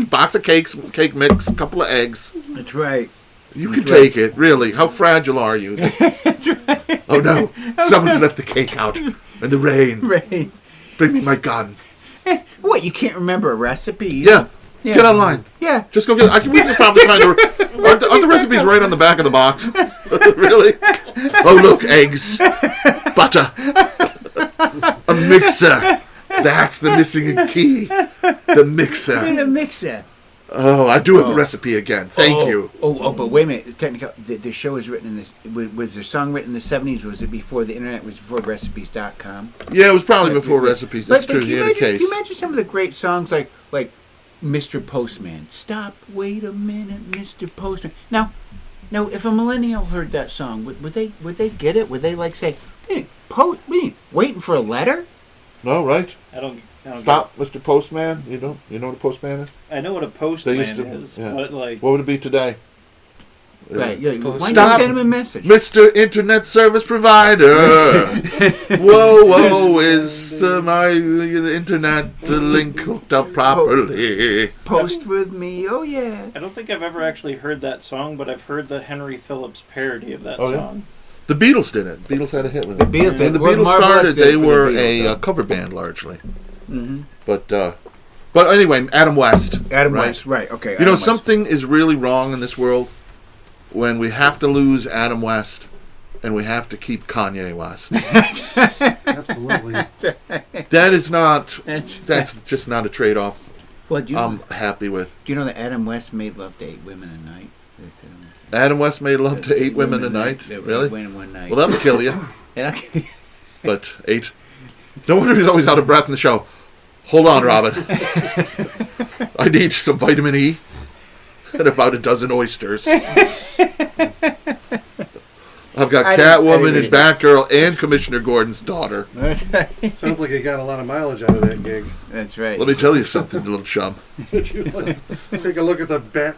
box of cake mix, a couple of eggs. That's right. You can take it, really. How fragile are you? That's right. Oh no, someone's left the cake out in the rain. Right. Bring me my gun. What? You can't remember a recipe? Yeah. Get online. Yeah. Just go get it. We can probably find aren't the recipes right on the back of the box? Really? Oh, look, eggs, butter, a mixer. That's the missing key. The mixer. A mixer. Oh, I do have the recipe again. Thank you. But wait a minute. The show was written in this. Was the song written in the 70s? Was it before the internet? Was it before recipes.com? Yeah, it was probably before recipes. That's true. Can He had a case. you imagine some of the great songs like Mr. Postman? Stop, wait a minute, Mr. Postman. Now, if a millennial heard that song, would they get it? Would they say, "Hey, waiting for a letter"? No, right? I don't Stop, Mr. Postman. You know what a postman is? I know what a postman is, yeah. but What would it be today? Right. Yeah. Why don't you Stop, send him a message? Mr. Internet Service Provider. Whoa, is my internet link hooked up properly? Post with me. Oh yeah. I don't think I've ever actually heard that song, but I've heard the Henry Phillips parody of that Oh, yeah? song. The Beatles did it. Beatles had a hit with it. Beatles When the were Beatles marvelous started, they for the were Beatles, a though. cover band largely. Mm-hmm. But anyway, Adam West. Adam right? West. Right. Okay. You know, something is really wrong in this world when we have to lose Adam West and we have to keep Kanye West. Absolutely. That is not. That's That's just not a trade-off Well, do I'm happy with. you know that Adam West made love to 8 women a night? They said Adam West made love to 8 women a night. They were Really? 8 women one night. Well, that'll kill you. And But 8. No wonder he's always out of breath in the show. Hold on, Robin. I need some vitamin E and about a dozen oysters. I've got Catwoman and Batgirl and Commissioner Gordon's daughter. Sounds like you got a lot of mileage out of that gig. That's right. Let me tell you something, little chum. Did you take a look at the bat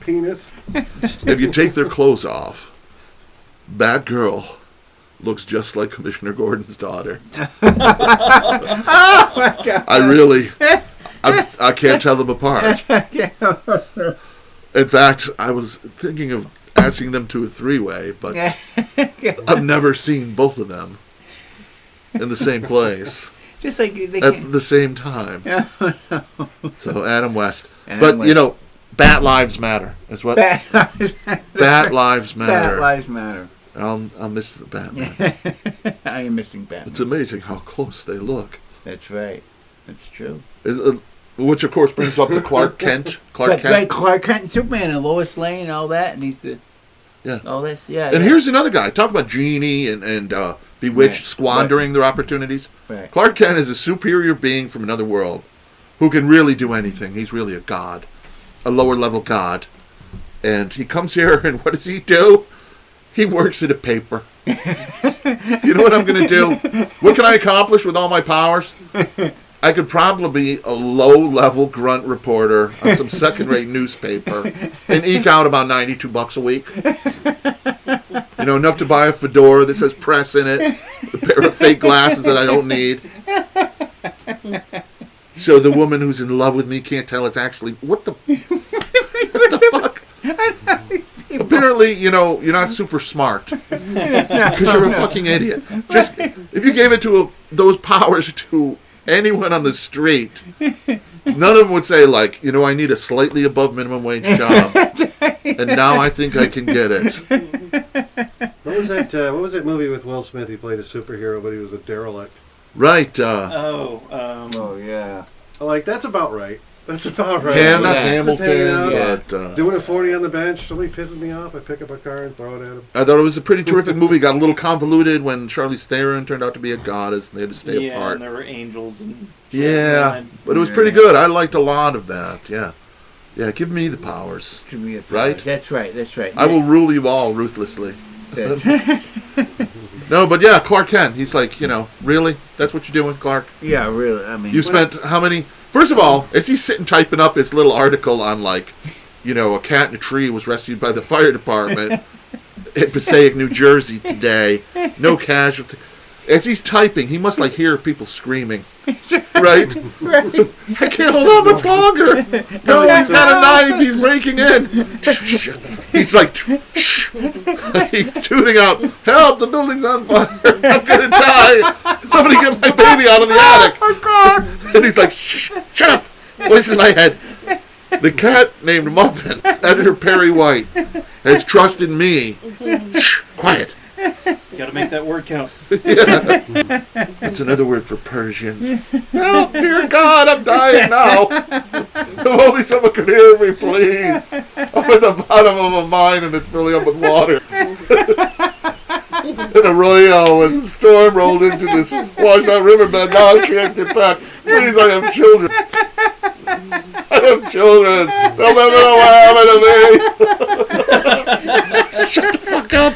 penis? If you take their clothes off, Batgirl looks just like Commissioner Gordon's daughter. Oh my God. I can't tell them apart. In fact, I was thinking of asking them to a 3-way, but I've never seen both of them in the same place Just like they at can't. the same time. So Adam West. Adam But, West. you know, Bat Lives Matter is what... Bat Bat Lives Matter. lives matter. I'll miss the Batman. I am missing Batman. It's amazing how close they look. That's right. That's true. Which, of course, brings up the Clark Kent. That's right. Clark Kent and Superman and Lois Lane and all that, and he's the all this. Yeah. And here's another guy. Talk about Jeannie and Bewitched squandering their opportunities. Right. Clark Kent is a superior being from another world who can really do anything. He's really a god, a lower level god. And he comes here, and what does he do? He works at a paper. You know what I'm going to do? What can I accomplish with all my powers? I could probably be a low-level grunt reporter on some second-rate newspaper and eke out about $92 a week. You know, enough to buy a fedora that says press in it, a pair of fake glasses that I don't need. So the woman who's in love with me can't tell it's actually... What the fuck? Apparently, you know, you're not super smart because you're a fucking idiot. Just if you gave it to those powers to anyone on the street, none of them would say, like, you know, I need a slightly above minimum wage job, and now I think I can get it. What was that? What was that movie with Will Smith? He played a superhero, but he was a derelict. Right. Oh yeah. Like, that's about right. That's about right. Not Yeah. Hamilton, Yeah. but Doing a 40 on the bench. Somebody pisses me off. I pick up a car and throw it at him. I thought it was a pretty terrific movie. Got a little convoluted when Charlize Theron turned out to be a goddess and they had to stay Yeah, apart. and there were angels and Yeah, and but it was pretty good. I liked a lot of that. Yeah. Yeah, give me the powers. Give me a Right? That's right. That's right. I will rule you all ruthlessly. That's- No, but yeah, Clark Kent. He's like, really? That's what you're doing, Clark? yeah, really. I mean, You spent how many... First of all, as he's sitting typing up his little article on, like, a cat in a tree was rescued by the fire department in Passaic, New Jersey today. No casualty. As he's typing, he must, like, hear people screaming. Right? right. I can't hold on much longer. No, he's got a knife. He's breaking in. He's like, he's tooting out, help, the building's on fire. I'm going to die. Somebody get my baby out of the attic. Oh God! And he's like, shut up. Voice in my head. The cat named Muffin, editor Perry White, has trusted me. Shh, quiet. gotta make that word count. Yeah. That's another word for Persian. Help, dear God, I'm dying now. If only someone could hear me, please. I'm at the bottom of a mine and it's filling up with water. An arroyo as a storm rolled into this washed out riverbed. Now I can't get back. Please, I have children. I have children. They'll never know what happened to me. Shut the fuck up.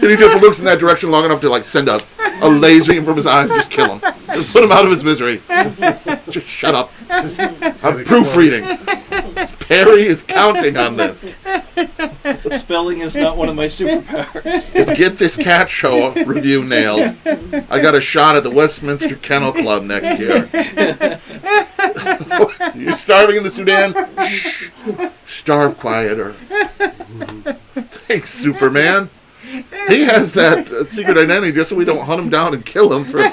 And he just looks in that direction long enough to like send a laser beam from his eyes and just kill him. Just put him out of his misery. Just shut up. I'm proofreading. Perry is counting on this. Spelling is not one of my superpowers. Get this cat show review nailed. I got a shot at the Westminster Kennel Club next year. You're starving in the Sudan? Shh. Starve quieter. Thanks, Superman. He has that secret identity just so we don't hunt him down and kill him for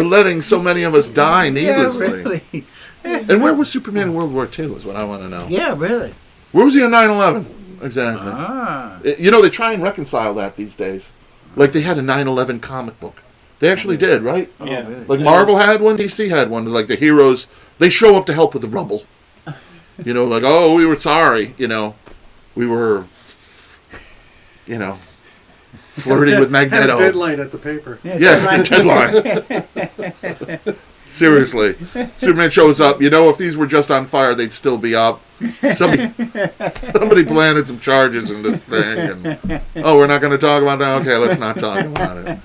letting so many of us die needlessly. Yeah, really. And where was Superman in World War II is what I want to know. Yeah, really. Where was he on 9/11? Exactly. Ah. They try and reconcile that these days. Like they had a 9/11 comic book. They actually did, right? Oh, Yeah. really? Like Marvel had one, DC had one. Like the heroes, they show up to help with the rubble. Like, oh, we were sorry. We were, flirting with Had a Magneto. deadline at the paper. Yeah, deadline. Seriously. Superman shows up. If these were just on fire, they'd still be up. Somebody planted some charges in this thing. And, we're not going to talk about that? Okay, let's not talk about it.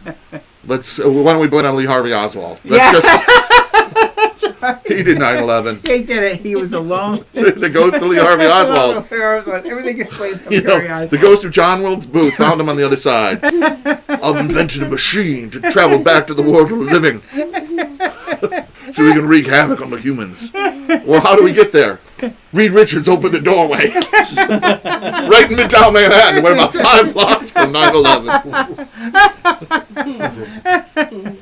Why don't we blame on Lee Harvey Oswald? He did 9/11. He did it. He was alone. The ghost of Lee Harvey Oswald. Everything is played from Harry Oswald. The ghost of John Wilkes Booth found him on the other side. I've invented a machine to travel back to the world of the living. So we can wreak havoc on the humans. Well, how do we get there? Reed Richards opened the doorway. Right in Midtown Manhattan. We're about 5 blocks from 9/11.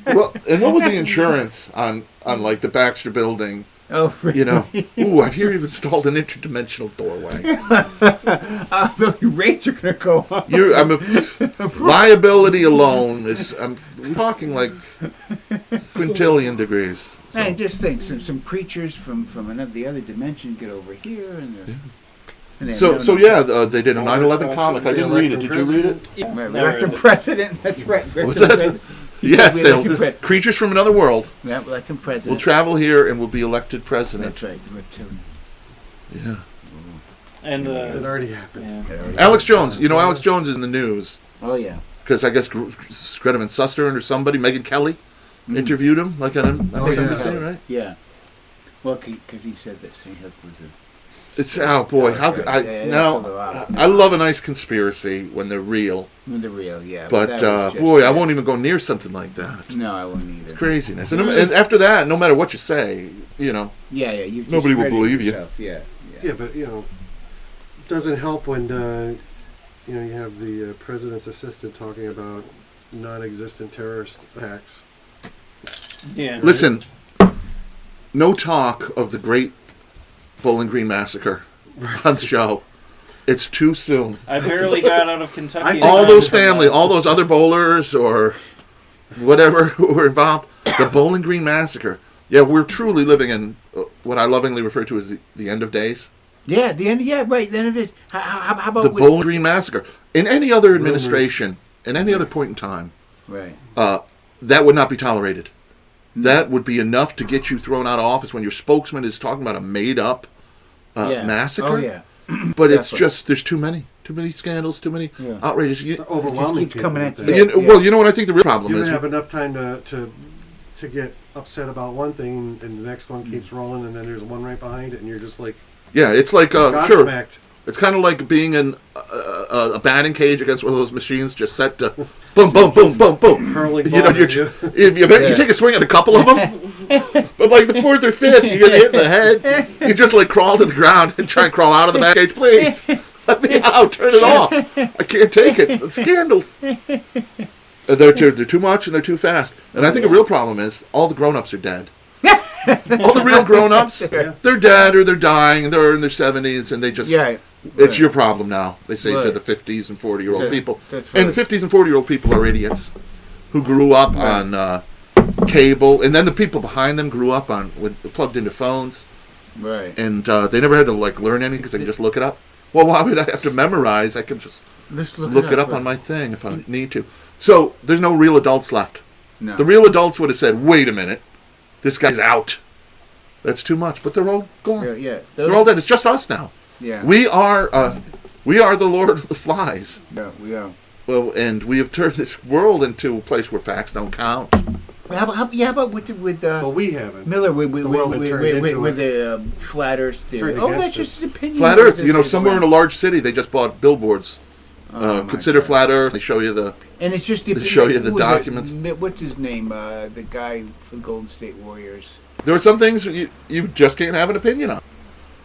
Well, and what was the insurance on like the Baxter building? Oh, really? Ooh, I hear you've installed an interdimensional doorway. The rates are going to go up. Liability alone is, I'm talking like quintillion degrees. So. Hey, just think, some creatures from the other dimension get over here, and they're... And they did a 9/11 comic. I didn't read it. Did you read it? Yeah, Right, never elected read it. president. That's right. What's that? Yes, creatures from another world Yeah, elected president. will travel here and will be elected president. That's right. Reptilian. Yeah. And It already happened. yeah. Alex Jones. Alex Jones is in the news Oh yeah. because I guess Greta Van Susteren or somebody, Megyn Kelly, interviewed him like on MSNBC, yeah. right? Yeah. Well, because he said that St. Hook was a... It's boy, how could I Yeah, now? that's a lot. I love a nice conspiracy when they're real, The real, yeah. but that was just- boy, I won't even go near something like that. No, I won't either. It's craziness, and after that, no matter what you say, Yeah, you've Nobody will discredited believe you. yourself. Yeah. Yeah, but it doesn't help when you have the president's assistant talking about non-existent terrorist attacks. Yeah. Listen, no talk of the Great Bowling Green Massacre on the show. It's too soon. I barely got out of Kentucky. All those family, all those other bowlers or whatever who were involved, the Bowling Green Massacre. Yeah, we're truly living in what I lovingly refer to as the end of days. Yeah, the end. Yeah, right. The end of it. How about The Bowling Green Massacre. In any other administration, in any other point in time, Right. that would not be tolerated. That would be enough to get you thrown out of office when your spokesman is talking about a made-up massacre. Oh yeah. But it's Definitely. just, there's too many scandals, too many outrages. Overwhelming. keeps coming at people you. with that. Well, you know what I think the real problem You is? don't have enough time to get upset about one thing, and the next one keeps rolling, and then there's one right behind it, and you're just like Yeah, it's like, sure. gobsmacked. It's kind of like being in a batting cage against one of those machines just set to boom, boom, boom, boom, boom. Hurling You know, ball at you. you take a swing at a couple of them, but like the fourth or fifth, you get hit in the head. You just like crawl to the ground and try and crawl out of the batting cage. Please, let me out. Turn it off. I can't take it. It's scandals. They're too much and they're too fast. And I think a real problem is all the grown-ups are dead. All the real grown-ups, they're dead or they're dying. They're in their 70s and they just... Yeah. It's your problem now, they say to Right. the 50s and 40-year-old That- people. that's And right. the 50s and 40-year-old people are idiots who grew up on cable. And then the people behind them grew up plugged into phones. Right. And they never had to like learn anything because they can just look it up. Well, why would I have to memorize? I can just Let's look it up on my thing if I need to. So there's no real adults left. No. The real adults would have said, wait a minute, this guy's out. That's too much. But they're all gone. Yeah. They're all dead. It's just us now. Yeah. We are the Lord of the Flies. Yeah. We are. Well, and we have turned this world into a place where facts don't count. How about with Well, we haven't. Miller with world had turned into the flat Earth theory? Turned Oh, against that's us. just an opinion. Flat Earth, somewhere in a large city, they just bought billboards. Oh, my Consider God. flat Earth. They show you the. And it's just They show you the who was it? documents. What's his name? The guy for the Golden State Warriors. There are some things you just can't have an opinion on.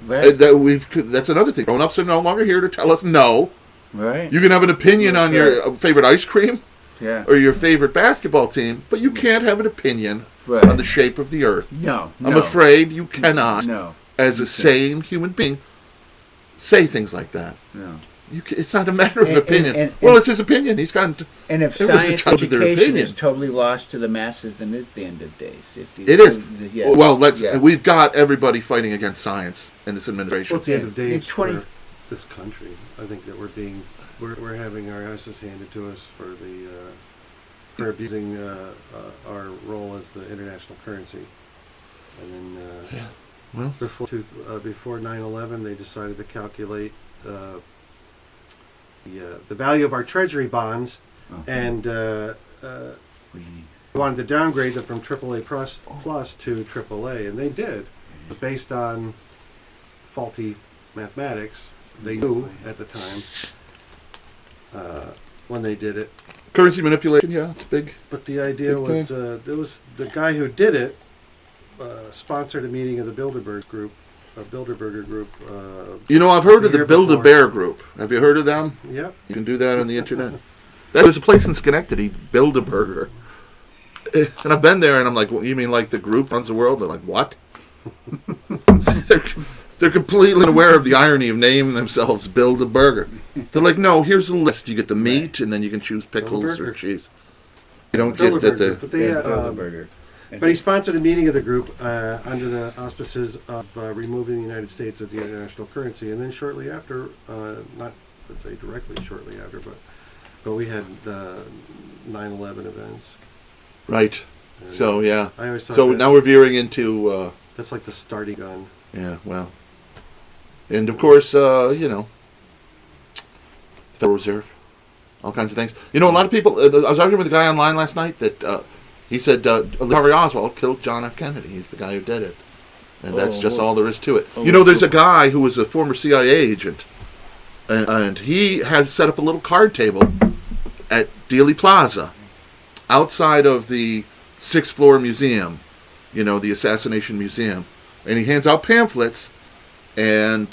Right. That's another thing. Grown-ups are no longer here to tell us no. Right. You can have an opinion on your favorite ice cream Yeah. or your favorite basketball team, but you can't have an opinion Right. on the shape of the Earth. No. I'm afraid you cannot, No. as a sane human being, say things like that. No. It's not a matter of And- opinion. and- Well, it's his opinion. He's got. And if Everyone's science entitled to their education opinion. is totally lost to the masses, then it's the end of days. It is. Yeah. Well, Yeah. we've got everybody fighting against science in this administration. Well, it's the end of days It's 20 for this country. I think that we're having our asses handed to us for abusing our role as the international currency. And then Well, before 9/11, they decided to calculate the value of our treasury bonds, and wanted to downgrade them from AAA plus to AAA, and they did, based on faulty mathematics. They knew at the time when they did it. currency manipulation. Yeah, it's big. But the idea Big was there was the guy who did it sponsored a meeting of the Bilderberg group. Bilderberger group. I've heard of the year Build-A-Bear group. Have you heard of them? Yep. You can do that on the internet. There's a place in Schenectady, Build-A-Burger. And I've been there, and I'm like, well, you mean like the group runs the world? They're like, what? they're completely unaware of the irony of naming themselves Build-A-Burger. They're like, no, here's a list. You get the meat, and then you can choose pickles or Build-A-Burger. cheese. You don't get that But they But he sponsored a meeting of the group under the auspices of removing the United States as the international currency, and then shortly after, not let's say directly shortly after, but we had the 9/11 events. Right. And So, yeah. I always thought So that now we're veering into... that's like the starting gun. Yeah, well. And, of course, Federal Reserve. All kinds of things. A lot of people... I was arguing with a guy online last night that he said Harvey Oswald killed John F. Kennedy. He's the guy who did it. And that's just all there is to it. There's a guy who was a former CIA agent. And he has set up a little card table at Dealey Plaza outside of the 6th floor museum, the Assassination Museum. And he hands out pamphlets and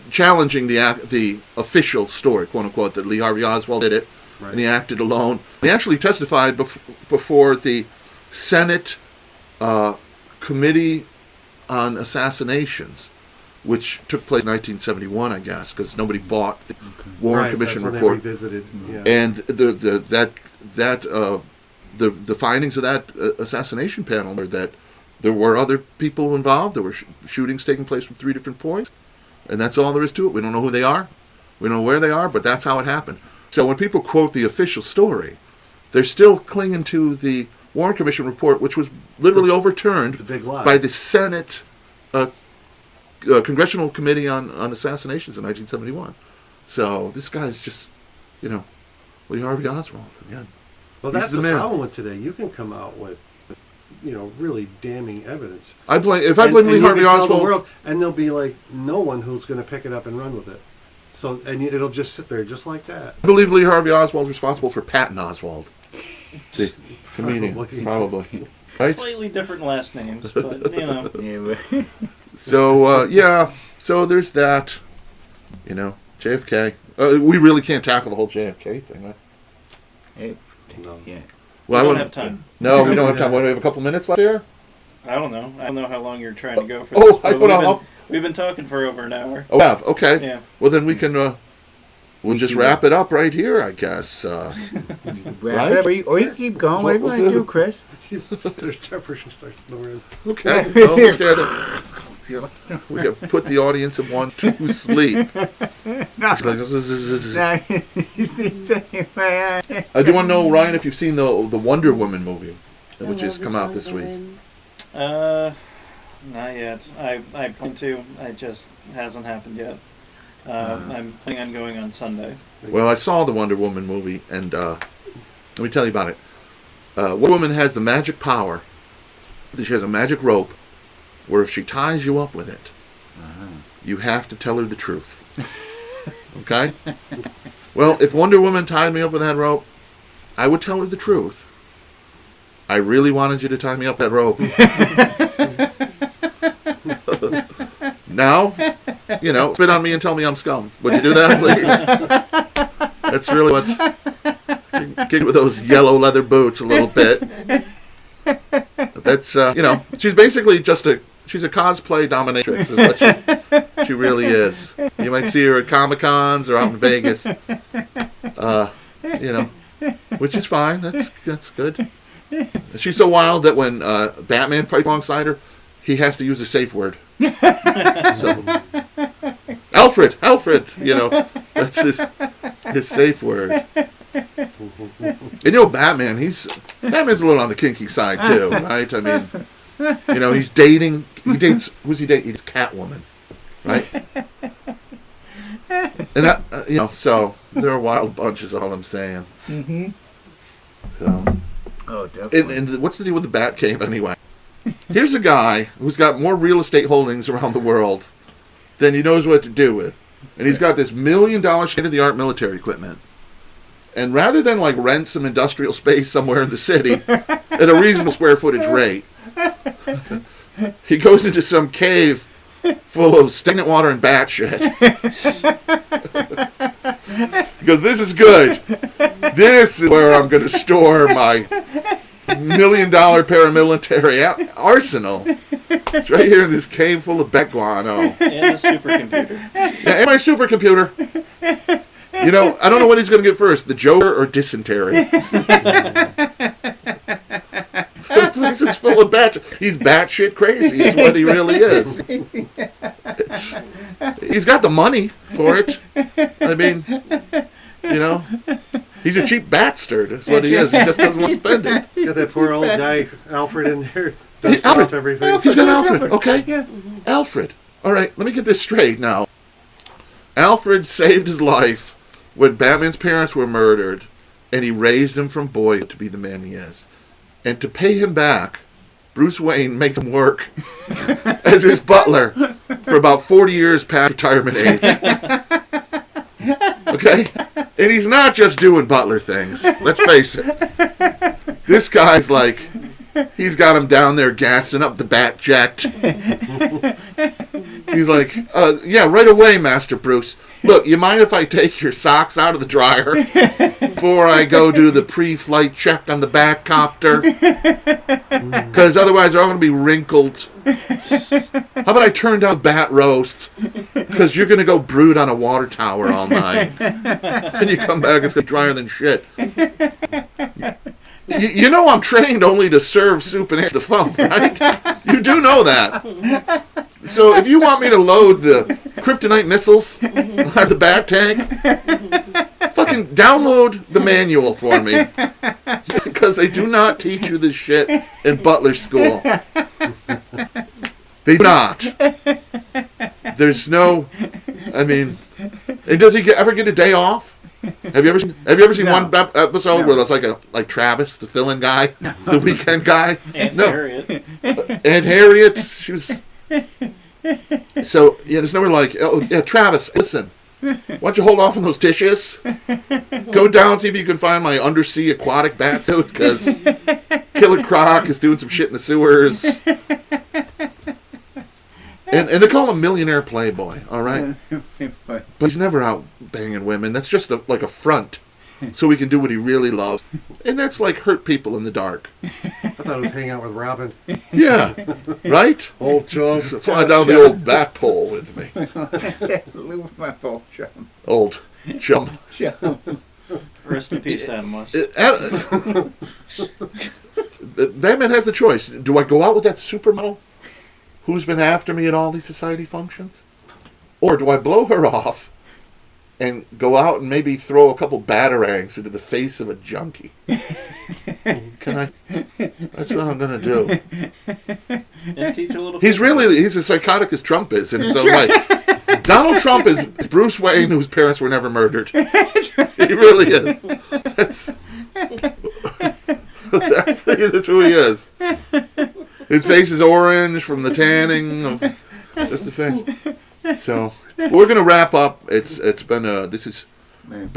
challenging the official story, quote unquote, that Lee Harvey Oswald did it, Right. and he acted alone. He actually testified before the Senate Committee on Assassinations, which took place in 1971, I guess, because nobody bought the Warren Right, Commission that's when report. they revisited. Yeah. And the findings of that assassination panel are that there were other people involved. There were shootings taking place from 3 different points, and that's all there is to it. We don't know who they are. We don't know where they are, but that's how it happened. So when people quote the official story, they're still clinging to the Warren Commission report, which was literally overturned The big lie. by the Senate Congressional Committee on Assassinations in 1971. So this guy's just, Lee Harvey Oswald again. Well, He's that's the the man. problem with today. You can come out with, really damning evidence. I blame Lee you Harvey can tell Oswald. the world, and there'll be like no one who's going to pick it up and run with it. So, it'll just sit there just like that. I believe Lee Harvey Oswald is responsible for Patton Oswald, the comedian, probably. Right? Slightly different last names, but Yeah, but So so there's that. JFK. We really can't tackle the whole JFK thing, right? hey, No. yeah. Well, we I don't wouldn't- have time. No, we don't have time. What, do we have a couple minutes left here? I don't know. I don't know how long you're trying to go for Oh, this. I but don't know. we've been talking for over an hour. Oh, we have. Okay. Yeah. Well, then we can. We'll just wrap it up right here, I guess. Wrap Right? it up, or you keep going. Whatever you want to do, Chris. There's that person starts snoring. Okay. Well, we have put the audience of one to sleep. No. It's like, You seem to- I do want to know, Ryan, if you've seen the Wonder Woman movie, which has come out this week. Not yet. I plan to. It just hasn't happened yet. I'm planning on going on Sunday. Well, I saw the Wonder Woman movie, and let me tell you about it. Wonder Woman has the magic power that she has a magic rope where if she ties you up with it, you have to tell her the truth. Okay? Well, if Wonder Woman tied me up with that rope, I would tell her the truth. I really wanted you to tie me up that rope. Now, spit on me and tell me I'm scum. Would you do that, please? That's really what... Get with those yellow leather boots a little bit. That's, she's basically she's a cosplay dominatrix, is what she really is. You might see her at Comic-Cons or out in Vegas. Which is fine. That's good. She's so wild that when Batman fights alongside her, he has to use a safe word. So, Alfred, that's his safe word. And Batman's a little on the kinky side too, right? I mean, he dates, who's he dating? He dates Catwoman, right? And so they're a wild bunch is all I'm saying. Mm-hmm. So, Oh, definitely. and what's the deal with the Batcave anyway? Here's a guy who's got more real estate holdings around the world than he knows what to do with. And he's got this $1 million state-of-the-art military equipment. And rather than rent some industrial space somewhere in the city at a reasonable square footage rate, he goes into some cave full of stagnant water and bat shit. Because this is good. This is where I'm going to store my $1 million paramilitary arsenal. It's right here in this cave full of bat guano. And a supercomputer. Yeah, and my supercomputer. I don't know what he's going to get first, the Joker or dysentery. The place is full of bat. He's batshit crazy is what he really is. He's got the money for it. I mean, he's a cheap bastard is what he is. He just doesn't want to spend it. Got that poor old guy, Alfred, in there. Dust off Alfred. everything. He's got Alfred, okay? Alfred. All right, let me get this straight now. Alfred saved his life when Batman's parents were murdered, and he raised him from boy to be the man he is. And to pay him back, Bruce Wayne makes him work as his butler for about 40 years past retirement age. Okay? And he's not just doing butler things. Let's face it. This guy's he's got him down there gassing up the bat jet. He's like, yeah, right away, Master Bruce. Look, you mind if I take your socks out of the dryer before I go do the pre-flight check on the Batcopter? Because otherwise they're all going to be wrinkled. How about I turn down bat roast? Because you're going to go brood on a water tower all night. And you come back, it's going to be drier than shit. You know I'm trained only to serve soup and answer the phone, right? You do know that. So if you want me to load the kryptonite missiles at the bat tank, fucking download the manual for me. Because they do not teach you this shit in Butler School. They do not. There's no... I mean... And does he ever get a day off? Have you ever seen No. one episode No. where that's like Travis, the fill-in guy, the weekend guy? Aunt No. Harriet. Aunt Harriet, she was. So yeah, there's nowhere like, oh yeah, Travis, listen. Why don't you hold off on those dishes? Go down, see if you can find my undersea aquatic bat suit, because Killer Croc is doing some shit in the sewers. And they call him Millionaire Playboy, all right? But he's never out banging women. That's just like a front, so he can do what he really loves. And that's like hurt people in the dark. I thought it was hang out with Robin. Yeah, right? Old Chum. Fly down the old bat pole with me. Live with my old chum. Old Chum. Rest in peace, Adam West. Batman has the choice. Do I go out with that supermodel who's been after me at all these society functions? Or do I blow her off and go out and maybe throw a couple batarangs into the face of a junkie? Can I? That's what I'm going to do. And teach a little. He's as psychotic as Trump is in his own way. Donald Trump is Bruce Wayne, whose parents were never murdered. He really is. That's who he is. His face is orange from the tanning of just the face. So we're gonna wrap up. This has been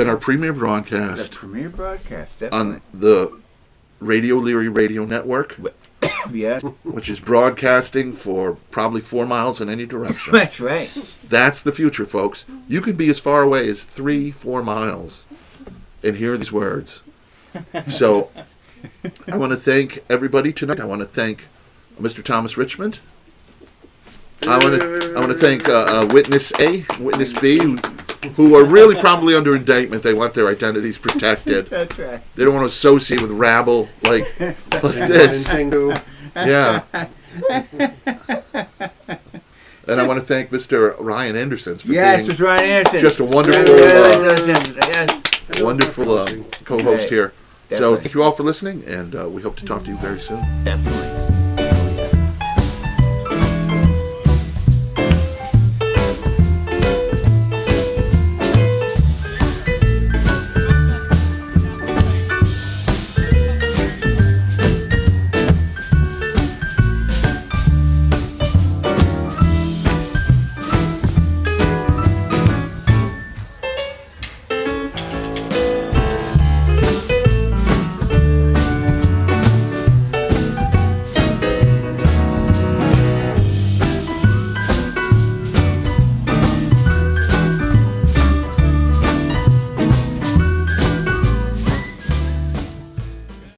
our premiere The broadcast premiere broadcast, definitely. on the RADIOLEARY radio network, Yeah, which is broadcasting for probably 4 miles in any direction. that's right. That's the future, folks. You can be as far away as 3-4 miles and hear these words. So I want to thank everybody tonight. I want to thank Mr. Thomas Richmond. I want to thank Witness A, Witness B, who are really probably under indictment. They want their identities protected. That's right. They don't want to associate with rabble like this. Yeah. And I want to thank Mr. Ryan Anderson for Yes, being it's Ryan Anderson. just a wonderful, Yes. wonderful co-host Right. here. So Definitely. thank you all for listening, and we hope to talk to you very soon. Definitely.